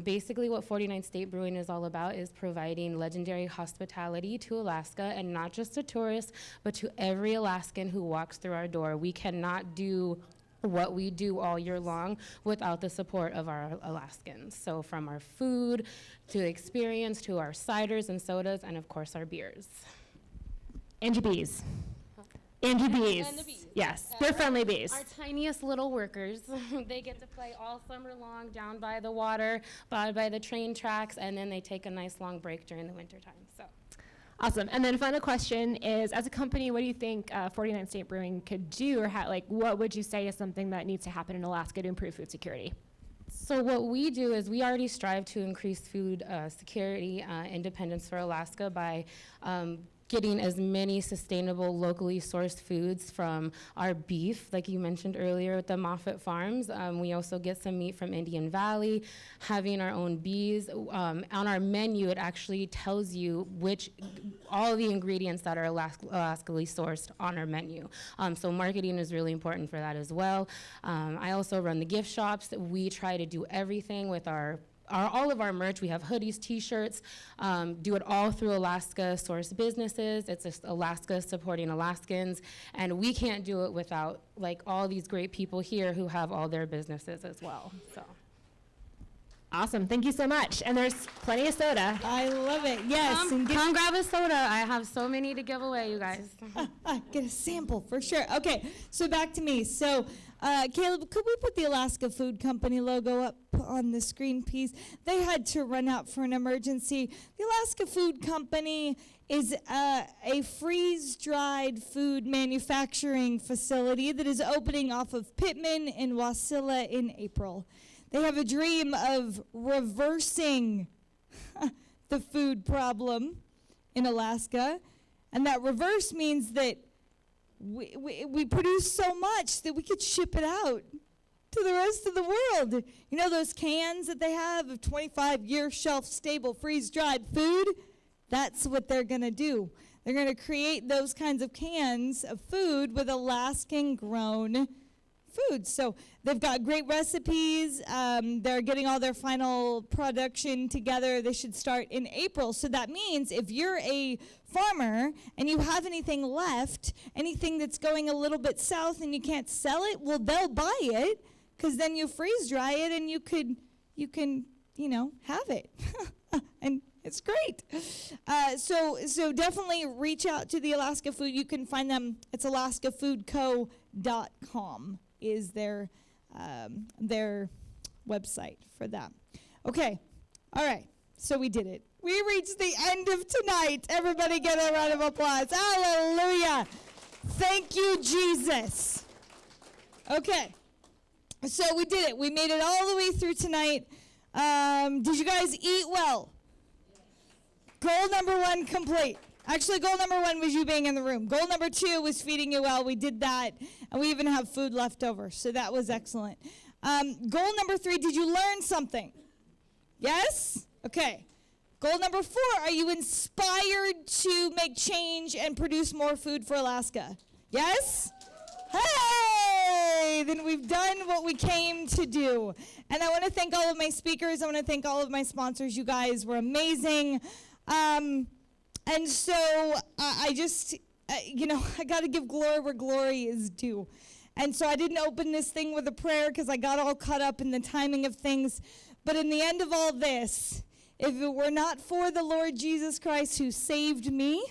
Basically what 49 State Brewing is all about is providing legendary hospitality to Alaska, and not just to tourists, but to every Alaskan who walks through our door. We cannot do what we do all year long without the support of our Alaskans. So from our food to experience to our ciders and sodas, and of course our beers. And your bees. And your bees. And the bees. Yes, they're friendly bees. Our tiniest little workers. They get to play all summer long down by the water, by the train tracks, and then they take a nice long break during the wintertime. So. Awesome. And then final question is, as a company, what do you think 49 State Brewing could do, or what would you say is something that needs to happen in Alaska to improve food security? So what we do is we already strive to increase food security, independence for Alaska by getting as many sustainable, locally sourced foods from our beef, like you mentioned earlier with the Moffett Farms. We also get some meat from Indian Valley, having our own bees. On our menu, it actually tells you all the ingredients that are Alaskally sourced on our menu. So marketing is really important for that as well. I also run the gift shops. We try to do everything with all of our merch. We have hoodies, t-shirts, do it all through Alaska source businesses. It's just Alaska supporting Alaskans, and we can't do it without all these great people here who have all their businesses as well. So. Awesome, thank you so much. And there's plenty of soda. I love it, yes. Come grab a soda. I have so many to give away, you guys. Get a sample for sure. Okay, so back to me. So Caleb, could we put the Alaska Food Company logo up on the screen, please? They had to run out for an emergency. The Alaska Food Company is a freeze-dried food manufacturing facility that is opening off of Pittman in Wasilla in April. They have a dream of reversing the food problem in Alaska, and that reverse means that we produce so much that we could ship it out to the rest of the world. You know those cans that they have of 25-year shelf-stable freeze-dried food? That's what they're going to do. They're going to create those kinds of cans of food with Alaskan grown food. So they've got great recipes. They're getting all their final production together. They should start in April. So that means if you're a farmer and you have anything left, anything that's going a little bit south and you can't sell it, well, they'll buy it, because then you freeze dry it and you can have it. And it's great. So definitely reach out to the Alaska Food. You can find them. It's alaskafoodco.com is their website for that. Okay. All right. So we did it. We reached the end of tonight. Everybody get a round of applause. Hallelujah. Thank you, Jesus. Okay. So we did it. We made it all the way through tonight. Did you guys eat well? Goal number 1 complete. Actually, goal number 1 was you being in the room. Goal number 2 was feeding you well. We did that, and we even have food left over, so that was excellent. Goal number 3, did you learn something? Yes? Okay. Goal number 4, are you inspired to make change and produce more food for Alaska? Yes? Hey! Then we've done what we came to do. And I want to thank all of my speakers. I want to thank all of my sponsors. You guys were amazing. And so I just, I got to give glory where glory is due. And so I didn't open this thing with a prayer because I got all caught up in the timing of things. But in the end of all this, if it were not for the Lord Jesus Christ who saved me,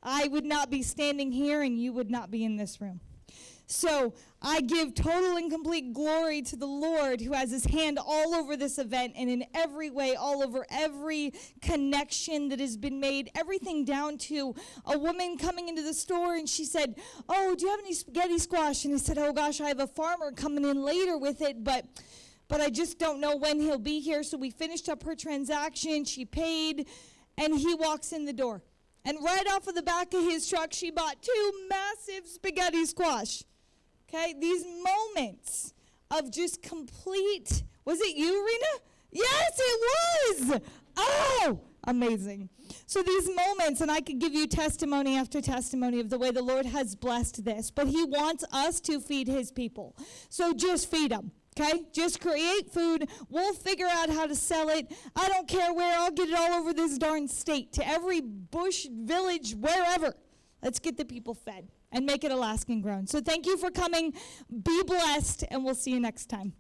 I would not be standing here and you would not be in this room. So I give total and complete glory to the Lord who has his hand all over this event and in every way, all over every connection that has been made, everything down to a woman coming into the store and she said, "Oh, do you have any spaghetti squash?" And I said, "Oh gosh, I have a farmer coming in later with it, but but I just don't know when he'll be here. So we finished up her transaction, she paid, and he walks in the door. And right off of the back of his truck, she bought 2 massive spaghetti squash. Okay, these moments of just complete, was it you, Rena? Yes, it was. Oh, amazing. So these moments, and I could give you testimony after testimony of the way the Lord has blessed this, but he wants us to feed his people. So just feed them. Okay, just create food. We'll figure out how to sell it. I don't care where. I'll get it all over this darn state, to every bush, village, wherever. Let's get the people fed and make it Alaskan grown. So thank you for coming. Be blessed, and we'll see you next time.